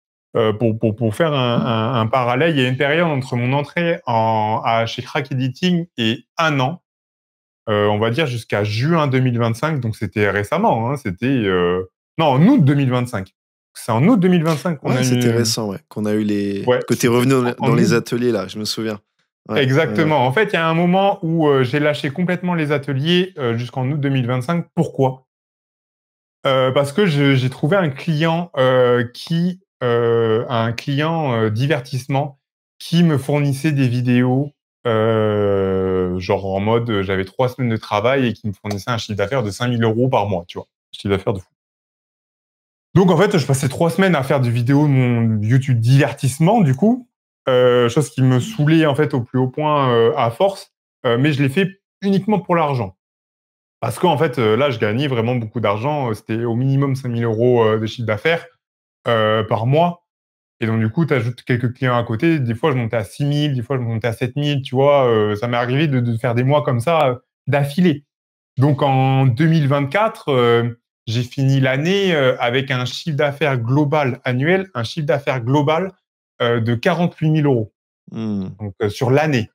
pour faire un parallèle, il y a une période entre mon entrée chez Crack Editing et 1 an, on va dire jusqu'à juin 2025, donc c'était récemment, hein, c'était non, en août 2025. C'est en août 2025 qu'on Ouais, a c'était eu. récent, ouais, qu'on a eu Ouais, que t'es c'était revenu en dans les août. ateliers là, je me souviens. Ouais, exactement. En fait, il y a un moment où j'ai lâché complètement les ateliers jusqu'en août 2025. Pourquoi? Parce que j'ai trouvé un client divertissement qui me fournissait des vidéos, genre en mode j'avais 3 semaines de travail et qui me fournissait un chiffre d'affaires de 5 000 € par mois, tu vois. Chiffre d'affaires de fou. Donc en fait, je passais 3 semaines à faire des vidéos de mon YouTube divertissement, du coup, chose qui me saoulait en fait au plus haut point à force, mais je l'ai fait uniquement pour l'argent. Parce qu'en fait, là, je gagnais vraiment beaucoup d'argent. C'était au minimum 5 000 € de chiffre d'affaires par mois. Et donc, du coup, tu ajoutes quelques clients à côté. Des fois, je montais à 6 000, des fois, je montais à 7 000. Tu vois, ça m'est arrivé de faire des mois comme ça d'affilée. Donc, en 2024, j'ai fini l'année avec un chiffre d'affaires global annuel, un chiffre d'affaires global de 48 000 €. Mmh. Donc, sur l'année.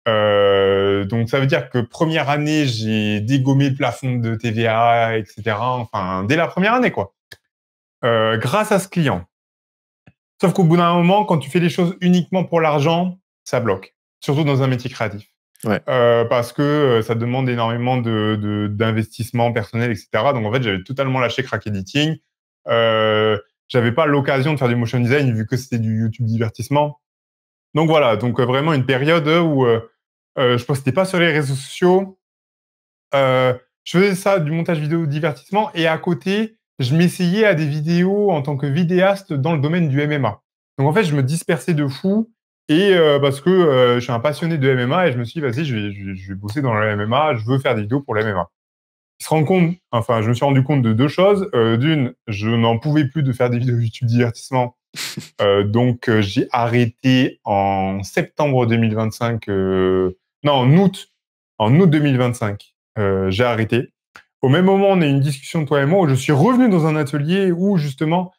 Donc ça veut dire que première année, j'ai dégommé le plafond de TVA, etc. Enfin, dès la première année, quoi. Grâce à ce client. Sauf qu'au bout d'un moment, quand tu fais les choses uniquement pour l'argent, ça bloque. Surtout dans un métier créatif. Ouais. Parce que ça demande énormément d'investissement personnel, etc. Donc en fait, j'avais totalement lâché Crack Editing. J'avais pas l'occasion de faire du motion design vu que c'était du YouTube divertissement. Donc voilà, donc vraiment une période où je postais pas sur les réseaux sociaux. Je faisais ça, du montage vidéo divertissement, et à côté, je m'essayais à des vidéos en tant que vidéaste dans le domaine du MMA. Donc en fait, je me dispersais de fou, et parce que je suis un passionné de MMA, et je me suis dit, vas-y, je vais bosser dans le MMA, je veux faire des vidéos pour le MMA. Je me suis rendu compte de deux choses. D'une, je n'en pouvais plus de faire des vidéos YouTube divertissement. Donc, j'ai arrêté en septembre 2025. Non, en août 2025, j'ai arrêté. Au même moment, on a eu une discussion toi et moi où je suis revenu dans un atelier où justement,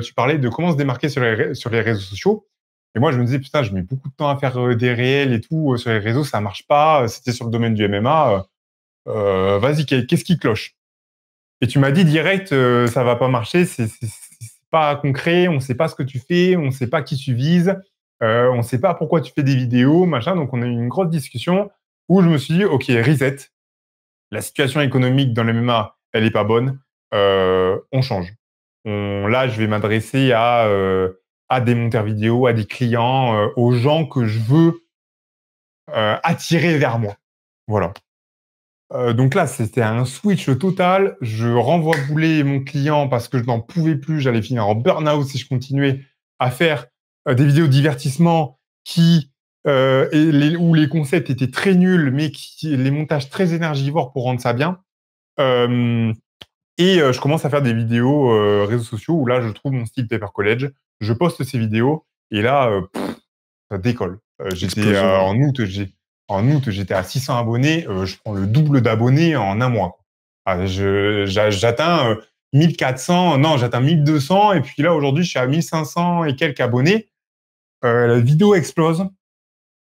tu parlais de comment se démarquer sur les réseaux sociaux. Et moi, je me disais, putain, je mets beaucoup de temps à faire des réels et tout sur les réseaux, ça marche pas. C'était sur le domaine du MMA. Vas-y, qu'est-ce qui cloche? Et tu m'as dit direct, ça va pas marcher, c'est pas concret, on sait pas ce que tu fais, on sait pas qui tu vises, on sait pas pourquoi tu fais des vidéos, machin. Donc on a eu une grosse discussion où je me suis dit, OK, reset. La situation économique dans le MMA, elle est pas bonne. On change. Là, je vais m'adresser à des monteurs vidéo, à des clients, aux gens que je veux attirer vers moi. Voilà. Donc là, c'était un switch total. Je renvoie bouler mon client parce que je n'en pouvais plus. J'allais finir en burn-out si je continuais à faire des vidéos de divertissement où les concepts étaient très nuls, mais les montages très énergivores pour rendre ça bien. Euh, je commence à faire des vidéos réseaux sociaux où là, je trouve mon style Paper College. Je poste ces vidéos et là, ça décolle. Explosion. En août, j'étais à 600 abonnés. Je prends le double d'abonnés en un mois. Ah, j'atteins 1400, non, j'atteins 1200. Et puis là, aujourd'hui, je suis à 1500 et quelques abonnés. La vidéo explose.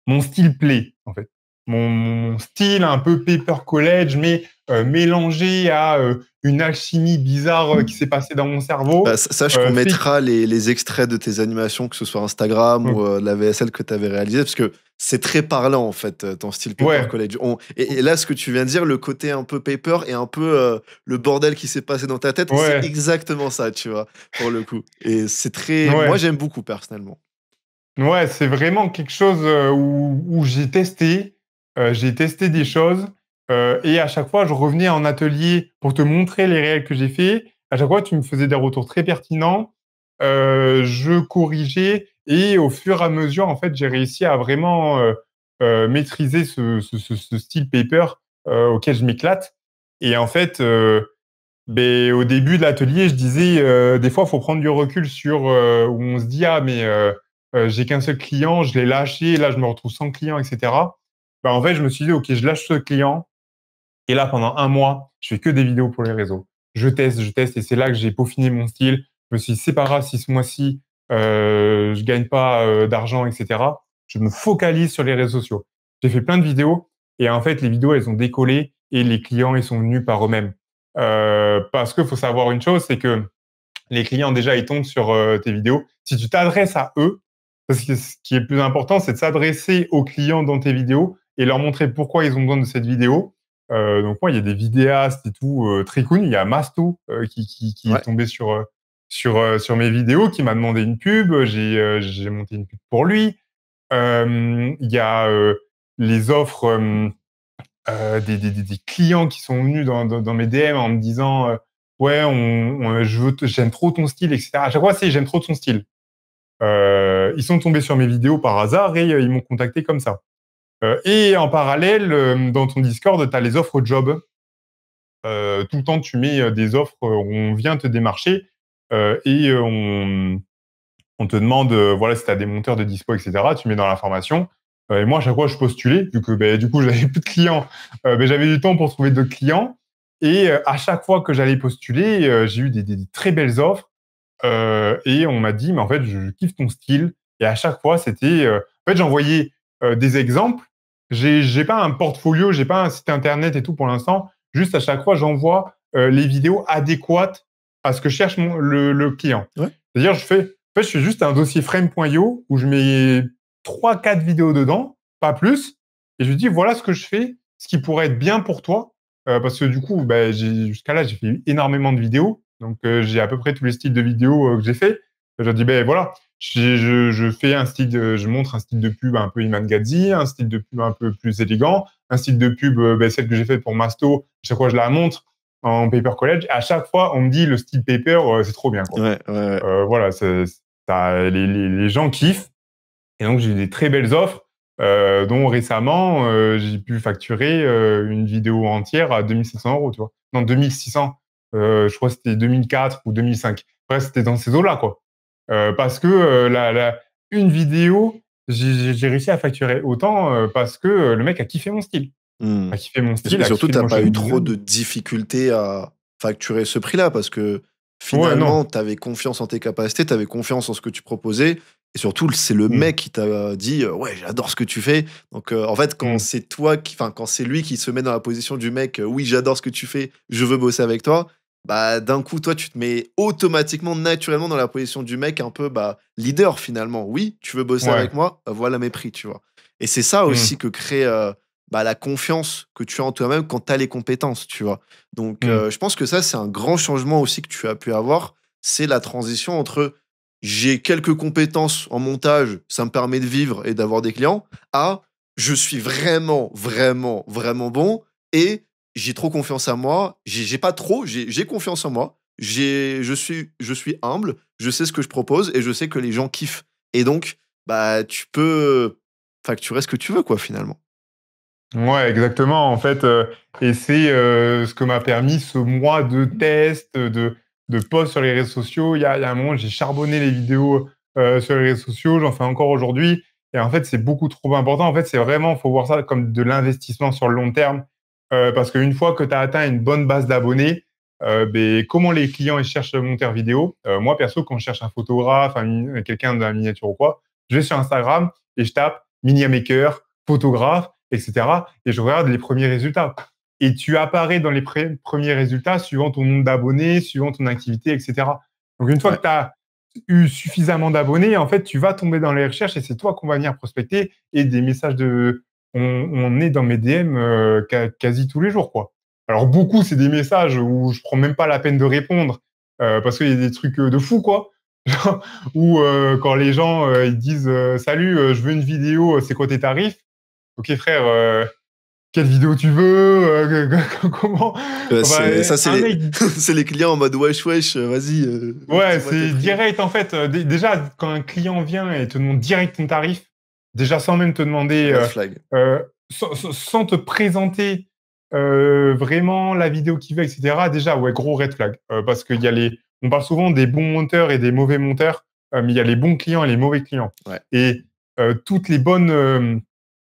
Mon style plaît, en fait. Mon style un peu Paper College, mais mélangé à une alchimie bizarre qui s'est passée dans mon cerveau. Bah, sache qu'on Fait mettra les extraits de tes animations, que ce soit Instagram que- ou de la VSL que tu avais réalisé, parce que c'est très parlant en fait, ton style Paper ouais, College. Et là, ce que tu viens de dire, le côté un peu paper et un peu le bordel qui s'est passé dans ta tête, c'est ouais, exactement ça, tu vois, pour le coup. Et c'est très. Moi, ouais. j'aime beaucoup personnellement. Ouais, c'est vraiment quelque chose où j'ai testé des choses, et à chaque fois, je revenais en atelier pour te montrer les réels que j'ai faits. À chaque fois, tu me faisais des retours très pertinents. Je corrigeais, et au fur et à mesure, en fait, j'ai réussi à vraiment maîtriser ce style paper auquel je m'éclate. Et en fait, au début de l'atelier, je disais, des fois, il faut prendre du recul sur où on se dit, ah, mais j'ai qu'un seul client, je l'ai lâché, là, je me retrouve sans client, etc. En fait, je me suis dit, OK, je lâche ce client. Et là, pendant un mois, je fais que des vidéos pour les réseaux. Je teste, et c'est là que j'ai peaufiné mon style. Je me suis dit, c'est pas grave si ce mois-ci, je gagne pas d'argent, etc. Je me focalise sur les réseaux sociaux. J'ai fait plein de vidéos, et en fait, les vidéos, elles ont décollé, et les clients, ils sont venus par eux-mêmes. Parce qu'il faut savoir une chose, c'est que les clients, déjà, ils tombent sur tes vidéos. Si tu t'adresses à eux, Parce que ce qui est le plus important, c'est de s'adresser aux clients dans tes vidéos et leur montrer pourquoi ils ont besoin de cette vidéo. Donc moi, il y a des vidéastes et tout très connus. Il y a Masto qui est Ouais. tombé sur mes vidéos, qui m'a demandé une pub. J'ai monté une pub pour lui. Il y a les offres des clients qui sont venus dans mes DM en me disant ouais, j'aime trop ton style, etc. À chaque fois, c'est j'aime trop ton style. Ils sont tombés sur mes vidéos par hasard et ils m'ont contacté comme ça. Et en parallèle, dans ton Discord, tu as les offres job. Tout le temps, tu mets des offres où on vient te démarcher et on te demande voilà, si tu as des monteurs de dispo, etc. Tu mets dans l'information. Et moi, à chaque fois, je postulais, vu que du coup, j'avais plus de clients. J'avais du temps pour trouver d'autres clients. Et à chaque fois que j'allais postuler, j'ai eu des très belles offres. Et on m'a dit, mais en fait, je kiffe ton style. Et à chaque fois, c'était. En fait, j'envoyais des exemples. J'ai pas un portfolio, j'ai pas un site internet et tout pour l'instant. Juste à chaque fois, j'envoie les vidéos adéquates à ce que cherche le client. Ouais. C'est-à-dire, je fais juste un dossier frame.io où je mets 3-4 vidéos dedans, pas plus. Et je lui dis, voilà ce que je fais, ce qui pourrait être bien pour toi. Parce que du coup, jusqu'à là, j'ai fait énormément de vidéos. Donc, j'ai à peu près tous les styles de vidéos que j'ai fait. Je leur dis, voilà, je fais un style, je montre un style de pub un peu Iman Gadzhi, un style de pub un peu plus élégant, un style de pub, celle que j'ai faite pour Masto, chaque fois je la montre en Paper College. À chaque fois, on me dit le style Paper, c'est trop bien, quoi. Ouais, ouais, ouais. Voilà, les gens kiffent. Et donc, j'ai eu des très belles offres, dont récemment, j'ai pu facturer une vidéo entière à 2700 €, tu vois. Non, 2600. Je crois que c'était 2004 ou 2005. Bref, c'était dans ces eaux-là, quoi. Parce que une vidéo, j'ai réussi à facturer autant parce que le mec a kiffé mon style. Mmh. A kiffé mon Et style, et a surtout, kiffé le t'as pas motion eu trop de design. difficultés à facturer ce prix-là parce que Ouais, non. finalement, tu avais confiance en tes capacités, tu avais confiance en ce que tu proposais. Et surtout, c'est le Mmh. mec qui t'a dit ouais, j'adore ce que tu fais. Donc, en fait, quand Mmh. c'est toi enfin, quand c'est lui qui se met dans la position du mec, oui, j'adore ce que tu fais, je veux bosser avec toi. Bah, d'un coup, toi, tu te mets automatiquement, naturellement dans la position du mec un peu leader finalement. Oui, tu veux bosser Ouais. avec moi, voilà mes prix, tu vois. Et c'est ça Mmh. aussi que crée la confiance que tu as en toi-même quand tu as les compétences, tu vois. Donc, Mmh. je pense que ça, c'est un grand changement aussi que tu as pu avoir. C'est la transition entre j'ai quelques compétences en montage, ça me permet de vivre et d'avoir des clients, à je suis vraiment, vraiment, vraiment bon et j'ai trop confiance en moi. J'ai pas trop, j'ai confiance en moi. Je suis humble, je sais ce que je propose et je sais que les gens kiffent. Et donc, tu peux facturer ce que tu veux, quoi, finalement. Ouais, exactement. En fait, et c'est ce que m'a permis ce mois de test, de posts sur les réseaux sociaux. Il y a un moment, j'ai charbonné les vidéos sur les réseaux sociaux. J'en fais encore aujourd'hui. Et en fait, c'est beaucoup trop important. En fait, c'est vraiment, faut voir ça comme de l'investissement sur le long terme. Parce qu'une fois que tu as atteint une bonne base d'abonnés, comment les clients ils cherchent le monteur vidéo. Moi, perso, quand je cherche un photographe, quelqu'un de la miniature ou quoi, je vais sur Instagram et je tape Miniamaker, photographe, etc. Et je regarde les premiers résultats. Et tu apparais dans les premiers résultats suivant ton nombre d'abonnés, suivant ton activité, etc. Donc, une fois Ouais. que tu as eu suffisamment d'abonnés, en fait, tu vas tomber dans les recherches et c'est toi qu'on va venir prospecter et des messages de. On est dans mes DM quasi tous les jours, quoi. Alors, beaucoup, c'est des messages où je prends même pas la peine de répondre parce qu'il y a des trucs de fou, quoi. Ou quand les gens ils disent salut, je veux une vidéo, c'est quoi tes tarifs? Ok frère, quelle vidéo tu veux? Comment? Enfin, Ça, c'est un les, mec, c'est les clients en mode wesh, wesh, vas-y, ouais, dis-moi tes c'est prix. direct en fait. Déjà, quand un client vient et te demande direct ton tarif, déjà sans même te demander, Red flag. sans te présenter vraiment la vidéo qu'il veut, etc. Déjà, ouais, gros red flag. Parce qu'il y a on parle souvent des bons monteurs et des mauvais monteurs, mais il y a les bons clients et les mauvais clients. Ouais. Et toutes les bonnes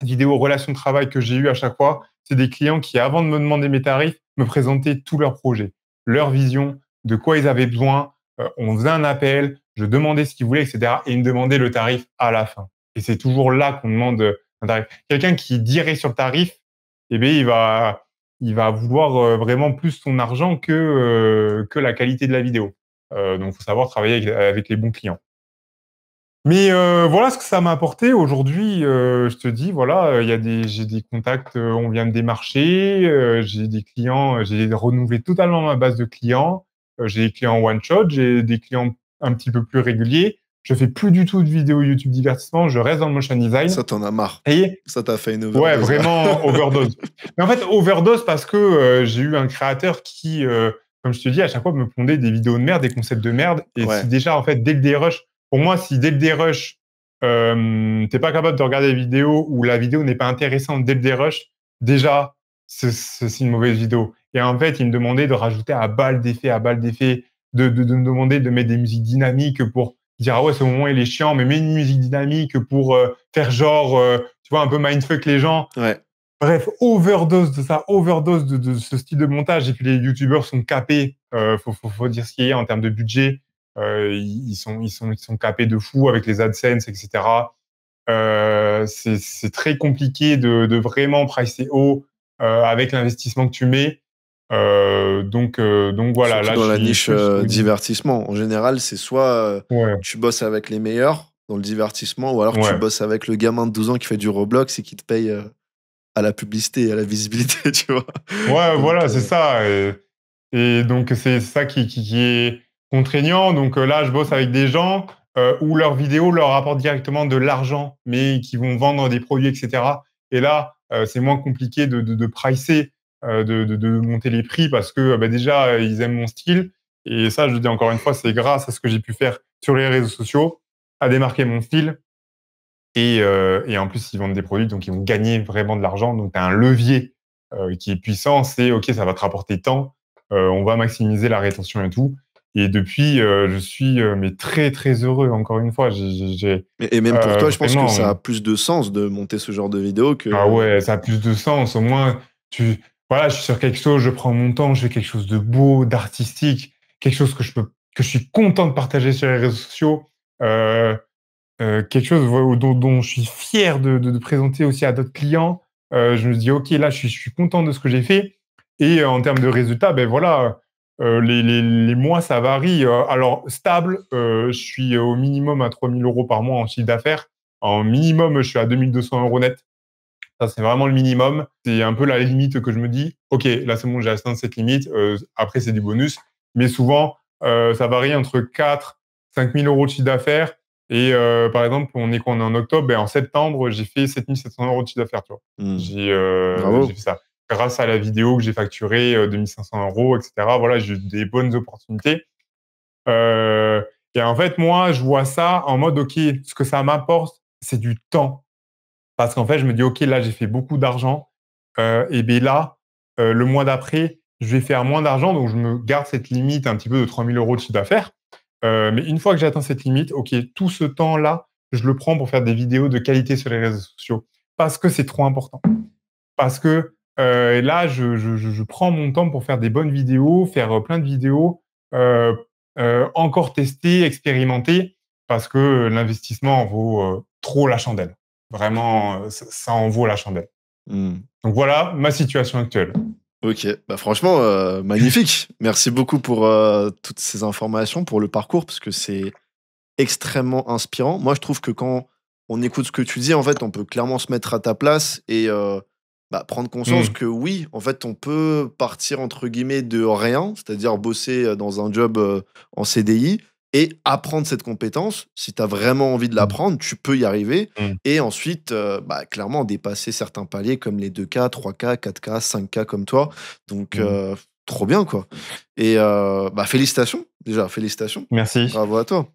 vidéos relations de travail que j'ai eues à chaque fois, c'est des clients qui, avant de me demander mes tarifs, me présentaient tous leurs projets, leur vision, de quoi ils avaient besoin. On faisait un appel, je demandais ce qu'ils voulaient, etc. Et ils me demandaient le tarif à la fin. Et c'est toujours là qu'on demande un tarif. Quelqu'un qui dirait sur le tarif, eh bien, il va vouloir vraiment plus son argent que la qualité de la vidéo. Donc, il faut savoir travailler avec les bons clients. Mais voilà ce que ça m'a apporté. Aujourd'hui, je te dis, voilà, j'ai des contacts, on vient me démarcher, j'ai des clients, j'ai renouvelé totalement ma base de clients. J'ai des clients one shot, j'ai des clients un petit peu plus réguliers. Je fais plus du tout de vidéos YouTube divertissement, je reste dans le motion design Ça, t'en as marre. et Ça, t'as fait une ouais, overdose, là. vraiment overdose. Mais en fait, overdose parce que j'ai eu un créateur qui, comme je te dis, à chaque fois me pondait des vidéos de merde, des concepts de merde. Et si Ouais. déjà, en fait, dès le dérush, pour moi, si dès le dérush, t'es pas capable de regarder la vidéo ou la vidéo n'est pas intéressante dès le dérush, déjà, c'est une mauvaise vidéo. Et en fait, il me demandait de rajouter à balle d'effet, de me demander de mettre des musiques dynamiques pour dire ah ouais, ce moment il est chiant, mais mets une musique dynamique pour faire genre tu vois, un peu mindfuck les gens. Ouais. Bref, overdose de ça, overdose de ce style de montage. Et puis les youtubeurs sont capés. Faut dire ce qu'il y a en termes de budget. Ils sont capés de fou avec les AdSense, etc. C'est très compliqué de vraiment pricer haut avec l'investissement que tu mets. Donc voilà, Surtout là dans je la suis niche plus au niveau. divertissement. En général, c'est soit Ouais, tu bosses avec les meilleurs dans le divertissement, ou alors tu ouais. bosses avec le gamin de 12 ans qui fait du Roblox et qui te paye à la publicité et à la visibilité, tu vois. Ouais, Donc, voilà, c'est ça. Et donc, c'est ça qui est contraignant. Donc là, je bosse avec des gens où leurs vidéos leur apportent directement de l'argent, mais qui vont vendre des produits, etc. Et là, c'est moins compliqué de pricer, de monter les prix parce que bah, déjà, ils aiment mon style. Et ça, je le dis encore une fois, c'est grâce à ce que j'ai pu faire sur les réseaux sociaux, à démarquer mon style. Et en plus, ils vendent des produits, donc ils vont gagner vraiment de l'argent. Donc, tu as un levier qui est puissant. C'est OK, ça va te rapporter tant. On va maximiser la rétention et tout. Et depuis, je suis mais très, très heureux, encore une fois. et même pour toi, je pense que Vraiment. ça a plus de sens de monter ce genre de vidéo Ah que. ouais, ça a plus de sens. Au moins, voilà, je suis sur quelque chose, je prends mon temps, je fais quelque chose de beau, d'artistique, quelque chose que je suis content de partager sur les réseaux sociaux. Euh, Quelque chose dont je suis fier de présenter aussi à d'autres clients. Je me dis: «OK, là, je suis content de ce que j'ai fait» et en termes de résultats, ben voilà, les mois, ça varie, alors stable, je suis au minimum à 3 000 € par mois en chiffre d'affaires. En minimum, je suis à 2 200 € net. Ça, c'est vraiment le minimum. C'est un peu la limite que je me dis: «OK, là, c'est bon, j'ai atteint cette limite, après, c'est du bonus». Mais souvent, ça varie entre 4 000 5 000 € de chiffre d'affaires et par exemple, on est en octobre, ben, en septembre, j'ai fait 7 700 € de chiffre d'affaires, tu vois? Hmm. J'ai Bravo. fait ça grâce à la vidéo que j'ai facturée, 2 500 € et cetera. Voilà, j'ai eu des bonnes opportunités, heu et en fait, moi, je vois ça en mode: «OK, ce que ça m'apporte, c'est du temps». Parce qu'en fait, je me dis: «OK, là, j'ai fait beaucoup d'argent, et beh, là, le mois d'après, je vais faire moins d'argent», donc je me garde cette limite un petit peu de 3 000 € de chiffre d'affaires. Mais une fois que j'ai atteint cette limite, OK, tout ce temps-là, je le prends pour faire des vidéos de qualité sur les réseaux sociaux. Parce que c'est trop important. Parce que, là, je prends mon temps pour faire des bonnes vidéos, faire, plein de vidéos, heu encore tester, expérimenter, parce que l'investissement en vaut, trop la chandelle. Vraiment, ça en vaut la chandelle. Hmm. Donc voilà ma situation actuelle. Ok, bah franchement, magnifique. Merci beaucoup pour toutes ces informations, pour le parcours, parce que c'est extrêmement inspirant. Moi, je trouve que quand on écoute ce que tu dis, en fait, on peut clairement se mettre à ta place et bah, prendre conscience Mmh. que oui, en fait, on peut partir entre guillemets de rien, c'est-à-dire bosser dans un job en CDI et apprendre cette compétence. Si tu as vraiment envie de Mmh. l'apprendre, tu peux y arriver. Mmh. Et ensuite, bah, clairement, dépasser certains paliers comme les 2K, 3K, 4K, 5K comme toi. Donc, Mmh. trop bien, quoi. Et bah, félicitations, déjà, félicitations. Merci. Bravo à toi.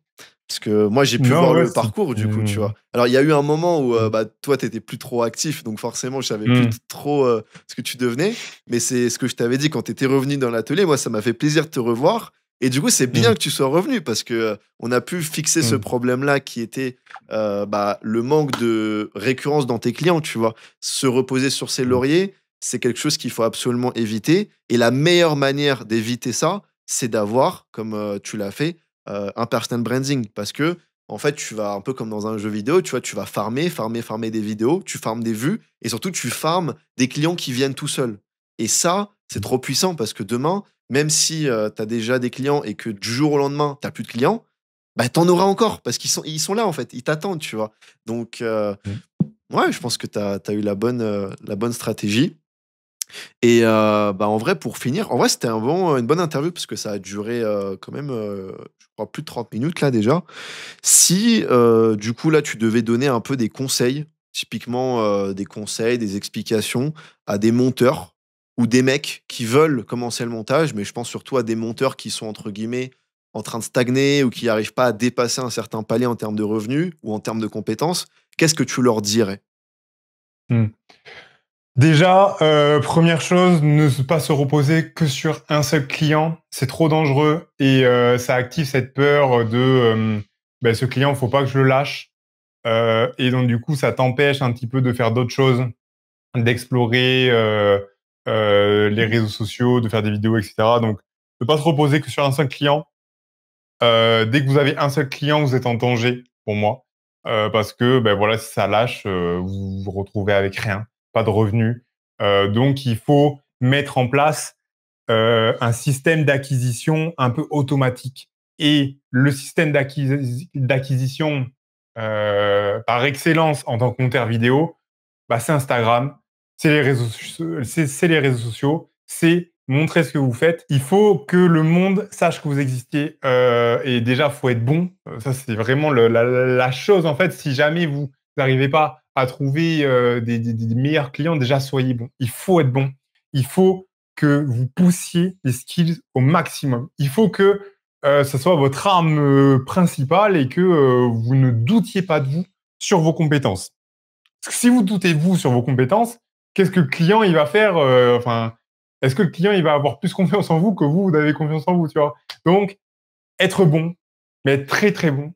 Parce que moi, j'ai pu Non, voir ouais, le c'est parcours, du coup, tu vois. Alors, il y a eu un moment où mmh. bah, toi, tu étais plus trop actif, donc forcément, je savais plus Mmh. trop ce que tu devenais. Mais c'est ce que je t'avais dit quand tu étais revenu dans l'atelier. Moi, ça m'a fait plaisir de te revoir. Et du coup, c'est bien Mmh. que tu sois revenu parce que on a pu fixer ce Mmh. problème-là qui était bah, le manque de récurrence dans tes clients, tu vois. Se reposer sur ses Mmh. lauriers, c'est quelque chose qu'il faut absolument éviter. Et la meilleure manière d'éviter ça, c'est d'avoir, comme tu l'as fait, un personal branding. Parce que en fait, tu vas un peu comme dans un jeu vidéo, tu vois, tu vas farmer des vidéos, tu farmes des vues et surtout tu farmes des clients qui viennent tout seuls. Et ça, c'est trop puissant parce que demain, même si tu as déjà des clients et que du jour au lendemain, tu plus de clients, bah, t'en auras encore parce ils sont là, en fait. Ils t'attendent, tu vois. Donc, Mmh. ouais, je pense que t'as eu la bonne stratégie. Et bah, en vrai, pour finir, en vrai, c'était une bonne interview parce que ça a duré quand même, je crois, plus de 30 minutes là déjà. Si, du coup, là, tu devais donner un peu des conseils, typiquement des conseils, des explications à des monteurs ou des mecs qui veulent commencer le montage, mais je pense surtout à des monteurs qui sont, entre guillemets, en train de stagner ou qui n'arrivent pas à dépasser un certain palier en termes de revenus ou en termes de compétences, qu'est-ce que tu leur dirais? Mmh. Déjà, première chose, ne pas se reposer que sur un seul client, c'est trop dangereux et ça active cette peur de, «Ce client, faut pas que je le lâche», et donc du coup, ça t'empêche un petit peu de faire d'autres choses, d'explorer, les réseaux sociaux, de faire des vidéos et cetera. Donc ne pas se reposer que sur un seul client. Dès que vous avez un seul client, vous êtes en danger pour moi, parce que, voilà, si ça lâche, vous vous retrouvez avec rien, pas de revenus. Donc il faut mettre en place, un système d'acquisition un peu automatique et le système d'acquisition, par excellence en tant que monteur vidéo, c'est Instagram, c'est les réseaux sociaux, c'est montrer ce que vous faites. Il faut que le monde sache que vous existez, et déjà, faut être bon. Ça, c'est vraiment la chose, en fait. Si jamais vous n'arrivez pas à trouver des meilleurs clients, déjà, soyez bon. Il faut être bon. Il faut que vous poussiez les skills au maximum. Il faut que ce soit votre arme principale et que vous ne doutiez pas de vous sur vos compétences. Parce que si vous doutez de vous sur vos compétences, qu'est-ce que le client il va faire, enfin, est-ce que le client il va avoir plus confiance en vous que vous avez confiance en vous, tu vois? Donc être bon, mais être très, très bon,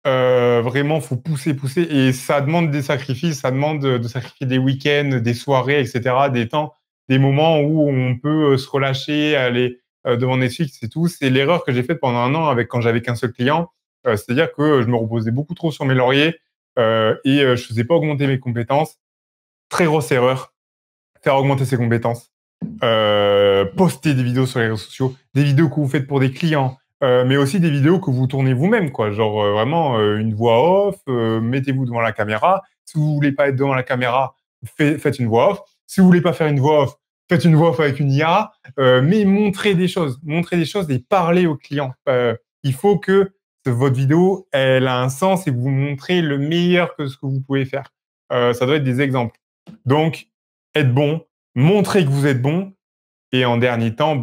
vraiment faut pousser, pousser et ça demande des sacrifices, ça demande de sacrifier des week-ends, des soirées et cetera, des temps, des moments où on peut, se relâcher, aller, devant Netflix et tout. C'est l'erreur que j'ai faite pendant 1 an avec quand j'avais qu'un seul client, c'est-à-dire que je me reposais beaucoup trop sur mes lauriers, et je faisais pas augmenter mes compétences. Très grosse erreur, faire augmenter ses compétences, poster des vidéos sur les réseaux sociaux, des vidéos que vous faites pour des clients, mais aussi des vidéos que vous tournez vous-même, quoi. Genre vraiment une voix off, mettez-vous devant la caméra. Si vous voulez pas être devant la caméra, faites une voix off. Si vous voulez pas faire une voix off, faites une voix off avec une IA, mais montrez des choses et parlez aux clients. Il faut que votre vidéo, elle a un sens et que vous montrez le meilleur que ce que vous pouvez faire. Ça doit être des exemples. Donc, être bon, montrer que vous êtes bon et en dernier temps,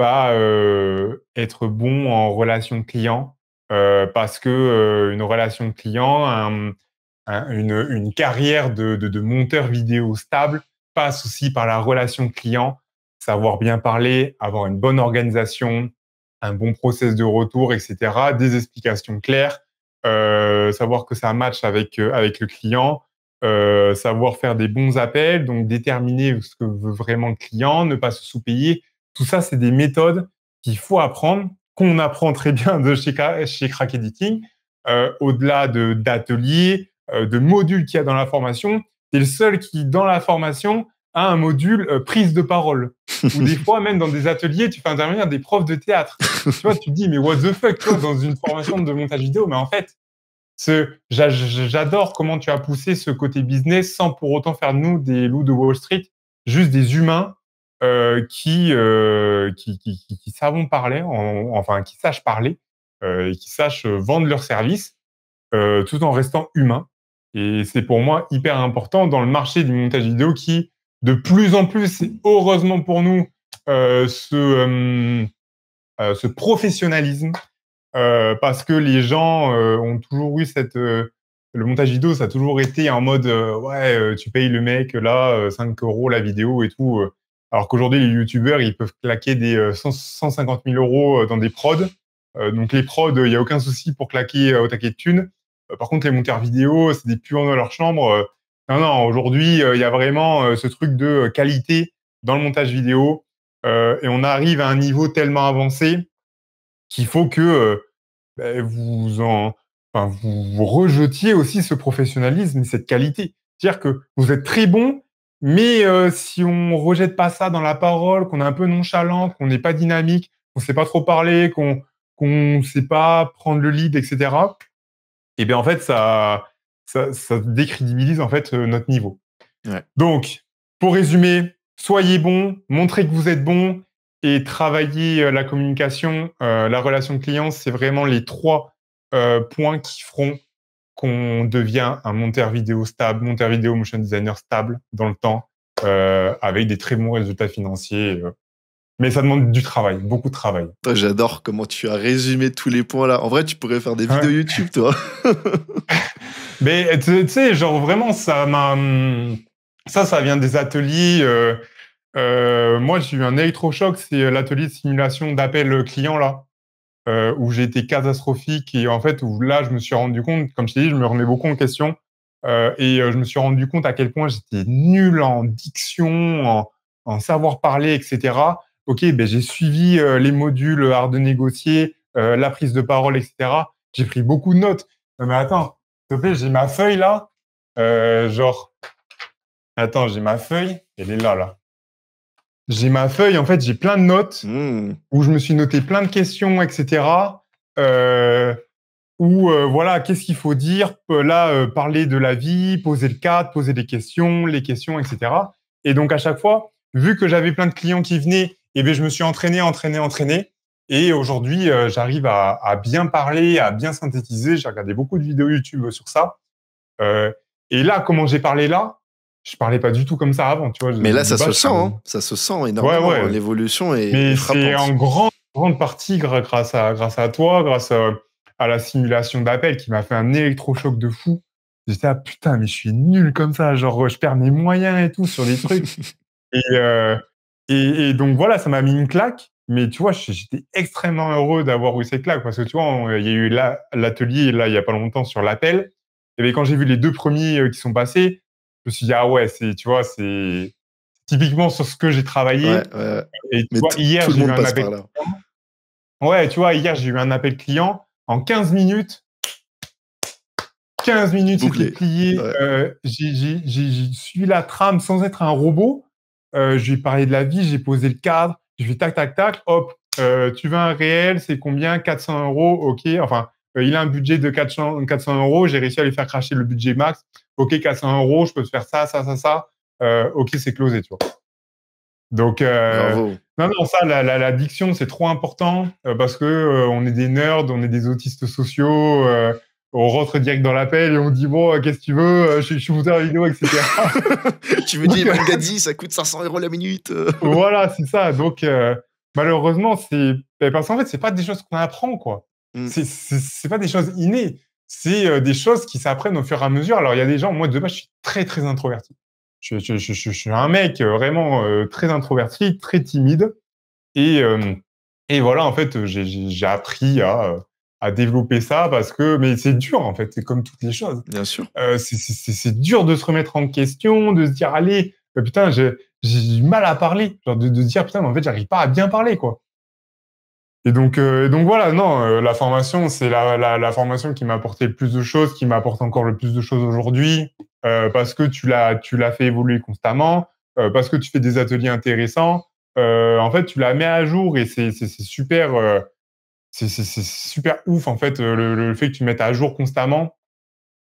être bon en relation client, parce que, une relation client, une carrière de monteur vidéo stable passe aussi par la relation client, savoir bien parler, avoir une bonne organisation, un bon process de retour et cetera, des explications claires, savoir que ça match avec le client, savoir faire des bons appels, donc déterminer ce que veut vraiment le client, ne pas se sous-payer. Tout ça, c'est des méthodes qu'il faut apprendre, qu'on apprend très bien de chez Crack Editing, au-delà d'ateliers, de modules qu'il y a dans la formation. C'est le seul qui, dans la formation, a un module prise de parole. Ou des fois, même dans des ateliers, tu fais intervenir des profs de théâtre. Tu vois, tu te dis, mais what the fuck, tu vois, dans une formation de montage vidéo, mais en fait, j'adore comment tu as poussé ce côté business sans pour autant faire de nous des loups de Wall Street, juste des humains qui savent parler, enfin qui sachent parler et qui sachent vendre leurs services tout en restant humains. Et c'est pour moi hyper important dans le marché du montage vidéo qui, de plus en plus, et heureusement pour nous, se professionnalisme parce que les gens ont toujours eu le montage vidéo, ça a toujours été en mode ouais, tu payes le mec là 5 euros la vidéo et tout. Alors qu'aujourd'hui, les youtubeurs, ils peuvent claquer des 150 000 euros dans des prods. Donc les prods, il n'y a aucun souci pour claquer au taquet de thunes. Par contre, les monteurs vidéo, c'est des puants dans leur chambre. Non, non, aujourd'hui, il y a vraiment ce truc de qualité dans le montage vidéo. Et on arrive à un niveau tellement avancé qu'il faut que vous rejetiez aussi ce professionnalisme et cette qualité. C'est-à-dire que vous êtes très bon, mais si on rejette pas ça dans la parole, qu'on est un peu nonchalant, qu'on n'est pas dynamique, qu'on sait pas trop parler, qu'on sait pas prendre le lead, etc., et bien en fait, ça décrédibilise en fait notre niveau. Ouais. Donc, pour résumer, soyez bon, montrez que vous êtes bon et travaillez la communication, la relation client, c'est vraiment les 3 points qui feront qu'on devient un monteur vidéo stable, monteur vidéo motion designer stable dans le temps, avec des très bons résultats financiers. Mais ça demande du travail, beaucoup de travail. Toi, j'adore comment tu as résumé tous les points là. En vrai, tu pourrais faire des vidéos Ouais. YouTube, toi. Mais tu sais, genre vraiment, ça vient des ateliers. Moi, j'ai eu un électrochoc, c'est l'atelier de simulation d'appel client là, où j'ai été catastrophique et en fait où là, je me suis rendu compte, comme je t'ai dit, je me remets beaucoup en question et je me suis rendu compte à quel point j'étais nul en diction, en savoir parler, etc. Ok, ben j'ai suivi les modules art de négocier, la prise de parole, etc. J'ai pris beaucoup de notes. Mais attends, s'il te plaît, j'ai ma feuille là, genre, attends, j'ai ma feuille, elle est là. J'ai ma feuille, en fait, j'ai plein de notes où je me suis noté plein de questions, etc. Voilà, qu'est-ce qu'il faut dire là, parler de la vie, poser le cadre, poser des questions, les questions, etc. Et donc à chaque fois, vu que j'avais plein de clients qui venaient, eh bien, je me suis entraîné. Et aujourd'hui, j'arrive à bien parler, à bien synthétiser. J'ai regardé beaucoup de vidéos YouTube sur ça. Et là, comment j'ai parlé là, je parlais pas du tout comme ça avant, tu vois. Mais là, De ça se base, sent, hein. Ça se sent énormément. Ouais. L'évolution est Mais c'est en frappante. grande partie grâce à toi, grâce à la simulation d'appel qui m'a fait un électrochoc de fou. J'étais ah putain, mais je suis nul comme ça, genre je perds mes moyens et tout sur des trucs. Et, euh, et donc voilà, ça m'a mis une claque. Mais tu vois, j'étais extrêmement heureux d'avoir eu cette claque parce que tu vois, il y a eu l'atelier là il y a pas longtemps sur l'appel. Et bien quand j'ai vu les 2 premiers qui sont passés, je me suis dit ah ouais, tu vois, c'est typiquement sur ce que j'ai travaillé. Ouais. Et tu Mais vois, hier, tout le j'ai eu monde un passe appel par là. client. Ouais, tu vois, hier, j'ai eu un appel client. En 15 minutes, c'était Bouclé. plié. Ouais. J'ai suivi la trame sans être un robot. Je lui ai parlé de la vie, j'ai posé le cadre. J'ai fait tac, tac, tac. Hop, tu veux un réel, c'est combien? 400 euros. OK. Enfin, il a un budget de 400 euros. J'ai réussi à lui faire cracher le budget max. OK, 400 euros, je peux te faire ça. OK, c'est closé, tu vois. Donc, Bravo. non, ça, la diction, c'est trop important parce que on est des nerds, on est des autistes sociaux. On rentre direct dans l'appel et on dit bon, qu'est-ce que tu veux, je suis monteur vidéo, etc. Tu me dis, Donc, Malgadi, ça coûte 500 € la minute. voilà, c'est ça. Donc, malheureusement, parce qu'en fait, c'est pas des choses qu'on apprend, quoi. Mm. C'est pas des choses innées. C'est des choses qui s'apprennent au fur et à mesure. Alors, il y a des gens, moi, de base, je suis très, très introverti. Je suis un mec vraiment très introverti, très timide. Et, euh, et voilà, en fait, j'ai appris à développer ça parce que, mais c'est dur, en fait, c'est comme toutes les choses. Bien sûr. C'est dur de se remettre en question, de se dire, allez, putain, j'ai du mal à parler. Genre de se dire, putain, mais en fait, j'arrive pas à bien parler, quoi. Et donc voilà, non, la formation, c'est la formation qui m'a apporté le plus de choses, qui m'apporte encore le plus de choses aujourd'hui, parce que tu l'as fait évoluer constamment, parce que tu fais des ateliers intéressants. En fait, tu la mets à jour et c'est super, c'est super ouf en fait le fait que tu mettes à jour constamment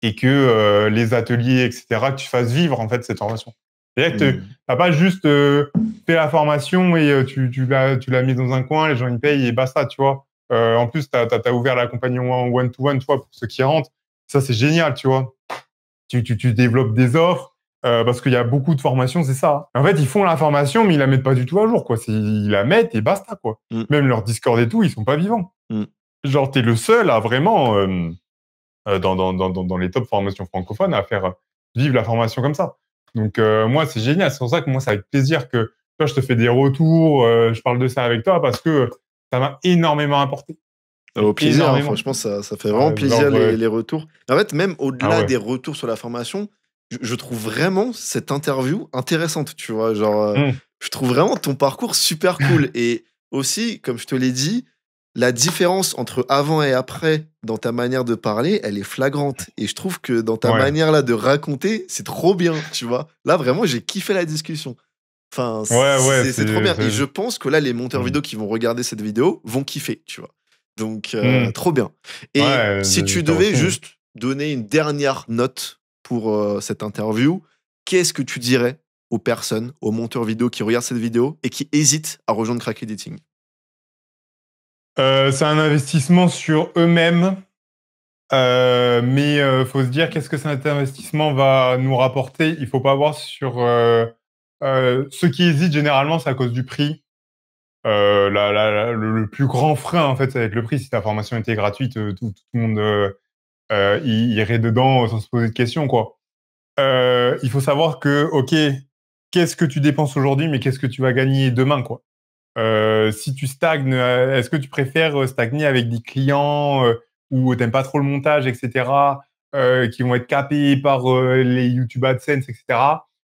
et que les ateliers, etc., que tu fasses vivre en fait cette formation. C'est-à-dire que tu n'as pas juste fait la formation et tu l'as mis dans un coin, les gens ils payent et basta, tu vois. En plus, tu as ouvert l'accompagnement en one-to-one, tu vois, pour ceux qui rentrent. Ça, c'est génial, tu vois. Tu développes des offres parce qu'il y a beaucoup de formations, c'est ça. En fait, ils font la formation, mais ils la mettent pas du tout à jour, quoi. Ils la mettent et basta, quoi. Mm. Même leur Discord et tout, ils sont pas vivants. Genre, t'es le seul à vraiment dans les top formations francophones à faire vivre la formation comme ça. Donc moi, c'est génial. C'est pour ça que moi, c'est avec plaisir que toi, je te fais des retours, je parle de ça avec toi parce que ça m'a énormément apporté. Au plaisir, hein, franchement, ça fait vraiment plaisir les retours. En fait, même au-delà des retours sur la formation, je trouve vraiment cette interview intéressante, tu vois. Genre, je trouve vraiment ton parcours super cool. Et aussi, comme je te l'ai dit, la différence entre avant et après dans ta manière de parler, elle est flagrante. Et je trouve que dans ta manière là de raconter, c'est trop bien, tu vois. Là, vraiment, j'ai kiffé la discussion. Enfin, c'est trop bien. Et je pense que là, les monteurs vidéo qui vont regarder cette vidéo vont kiffer, tu vois. Donc, trop bien. Et si tu devais juste donner une dernière note pour cette interview, qu'est-ce que tu dirais aux personnes, aux monteurs vidéo qui regardent cette vidéo et qui hésitent à rejoindre Crack Editing? C'est un investissement sur eux-mêmes, mais faut se dire qu'est-ce que cet investissement va nous rapporter. Il faut pas voir sur ceux qui hésitent généralement, c'est à cause du prix. Le plus grand frein en fait, c'est avec le prix. Si ta formation était gratuite, tout le monde irait dedans sans se poser de questions, quoi. Il faut savoir que, ok, qu'est-ce que tu dépenses aujourd'hui, mais qu'est-ce que tu vas gagner demain, quoi. Si tu stagnes, est-ce que tu préfères stagner avec des clients où t'aimes pas trop le montage, etc., qui vont être capés par les YouTube AdSense, etc.,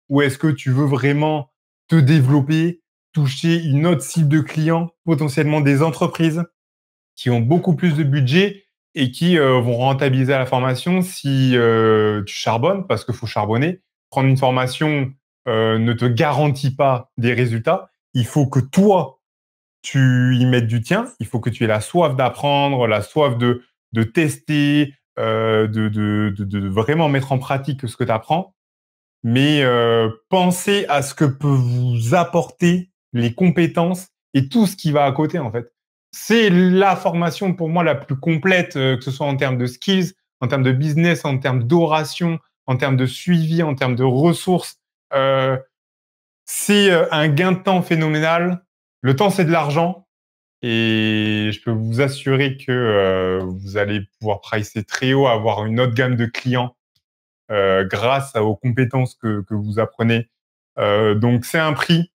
ou est-ce que tu veux vraiment te développer, toucher une autre cible de clients, potentiellement des entreprises qui ont beaucoup plus de budget et qui vont rentabiliser la formation si tu charbonnes, parce qu'il faut charbonner. Prendre une formation ne te garantit pas des résultats. Il faut que toi, tu y mettes du tien. Il faut que tu aies la soif d'apprendre, la soif de tester, de vraiment mettre en pratique ce que tu apprends. Mais pensez à ce que peut vous apporter les compétences et tout ce qui va à côté, en fait. C'est la formation pour moi la plus complète, que ce soit en termes de skills, en termes de business, en termes d'oration, en termes de suivi, en termes de ressources. Euh, c'est un gain de temps phénoménal. Le temps, c'est de l'argent. Et je peux vous assurer que vous allez pouvoir pricer très haut, avoir une autre gamme de clients grâce aux compétences que vous apprenez. Donc, c'est un prix,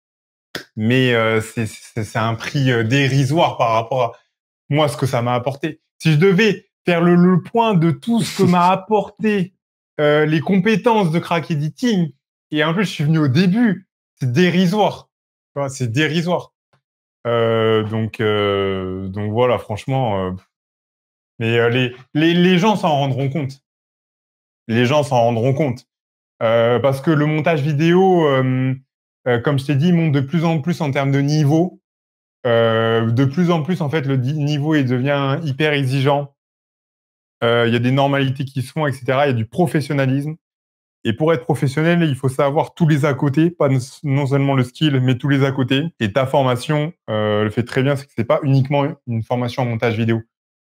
mais c'est un prix dérisoire par rapport à moi, ce que ça m'a apporté. Si je devais faire le point de tout ce que m'a apporté les compétences de Crack Editing, et en plus, je suis venu au début, c'est dérisoire. Tu vois, c'est dérisoire. Donc voilà, franchement. Mais les gens s'en rendront compte. Les gens s'en rendront compte. Parce que le montage vidéo, comme je t'ai dit, monte de plus en plus en termes de niveau. De plus en plus, en fait, le niveau il devient hyper exigeant. Il y a des normalités qui se font, etc. Il y a du professionnalisme. Et pour être professionnel, il faut savoir tous les à côté, pas non seulement le skill, mais tous les à côté. Et ta formation le fait très bien, c'est que c'est pas uniquement une formation en montage vidéo.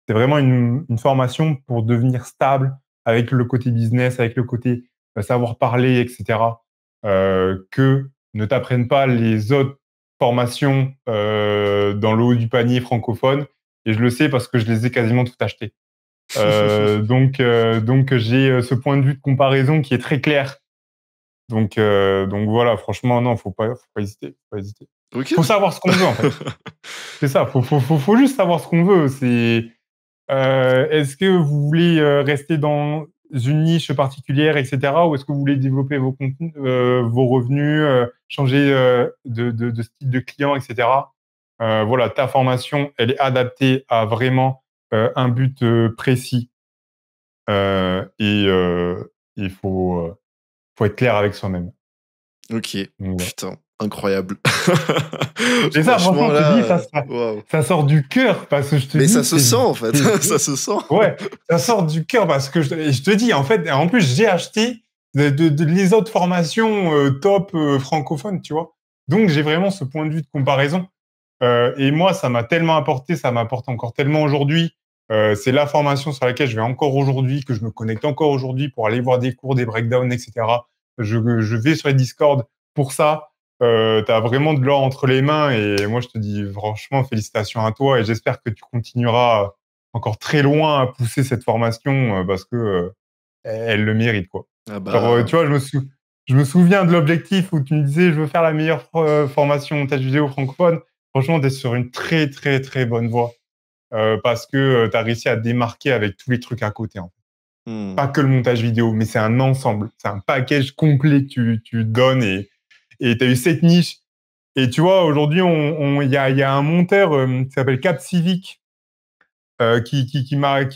C'est vraiment une formation pour devenir stable avec le côté business, avec le côté savoir parler, etc. Que ne t'apprennent pas les autres formations dans le haut du panier francophone. Et je le sais parce que je les ai quasiment toutes achetées. Donc j'ai ce point de vue de comparaison qui est très clair. Donc voilà, franchement, non, faut pas hésiter. Faut pas hésiter. Ok. Faut savoir ce qu'on veut, en fait. C'est ça, faut juste savoir ce qu'on veut. Est-ce que vous voulez rester dans une niche particulière, etc., ou est-ce que vous voulez développer vos contenus, vos revenus, changer de style de client, etc. Voilà, ta formation, elle est adaptée à vraiment un but précis. Et il faut être clair avec soi-même. Ok. Donc, voilà. Putain, incroyable. Et ça, franchement, je te dis, waouh. ça sort du cœur parce que je te Mais dis. ça se sent en fait, ça se sent. Ouais, ça sort du cœur parce que je te dis, en fait, en plus, j'ai acheté les autres formations top francophones, tu vois. Donc, j'ai vraiment ce point de vue de comparaison. Et moi, ça m'a tellement apporté, ça m'apporte encore tellement aujourd'hui. C'est la formation sur laquelle je vais encore aujourd'hui, que je me connecte encore aujourd'hui pour aller voir des cours, des breakdowns, etc. Je vais sur les Discord pour ça. Tu as vraiment de l'or entre les mains et moi, je te dis franchement, félicitations à toi et j'espère que tu continueras encore très loin à pousser cette formation parce que elle le mérite, quoi. Ah Genre, bah, tu vois, je me souviens de l'objectif où tu me disais, je veux faire la meilleure formation montage vidéo francophone. Franchement, tu es sur une très, très, très bonne voie parce que tu as réussi à te démarquer avec tous les trucs à côté, en fait. Pas que le montage vidéo, mais c'est un ensemble. C'est un package complet que tu donnes et tu as eu cette niche. Et tu vois, aujourd'hui, il y a un monteur qui s'appelle Cap Civic qui m'a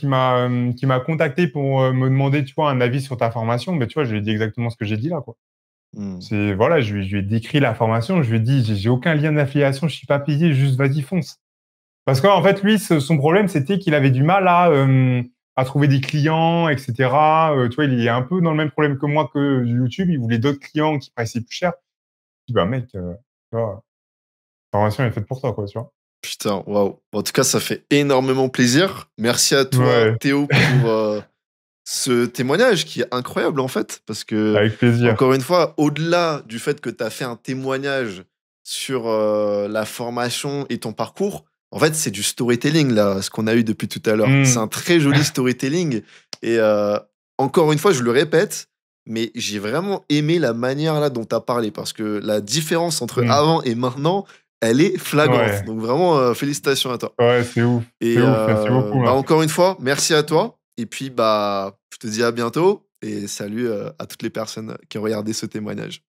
contacté pour me demander, tu vois, un avis sur ta formation. Mais tu vois, je lui ai dit exactement ce que j'ai dit là, quoi. C'est, voilà, je lui ai décrit la formation. Je lui ai dit, j'ai aucun lien d'affiliation, je suis pas payé, juste vas-y, fonce. Parce qu'en fait, lui, son problème, c'était qu'il avait du mal à trouver des clients, et cetera. Tu vois, il est un peu dans le même problème que moi que YouTube. Il voulait d'autres clients qui paraissaient plus chers. Je dis: «Bah mec, tu vois, la formation est faite pour toi, quoi», tu vois? Putain, waouh. En tout cas, ça fait énormément plaisir. Merci à toi, Ouais, Théo, pour ce témoignage qui est incroyable, en fait. Parce que, avec plaisir. encore une fois, au-delà du fait que tu as fait un témoignage sur la formation et ton parcours, en fait, c'est du storytelling, là, ce qu'on a eu depuis tout à l'heure. C'est un Mmh. très joli storytelling. Et encore une fois, je le répète, mais j'ai vraiment aimé la manière là dont tu as parlé. Parce que la différence entre Mmh. avant et maintenant, elle est flagrante. Ouais, Donc vraiment, félicitations à toi. ouais, c'est ouf, Et c'est ouf. Merci beaucoup, bah, merci. encore une fois, merci à toi. Et puis, bah, je te dis à bientôt et salut à toutes les personnes qui ont regardé ce témoignage.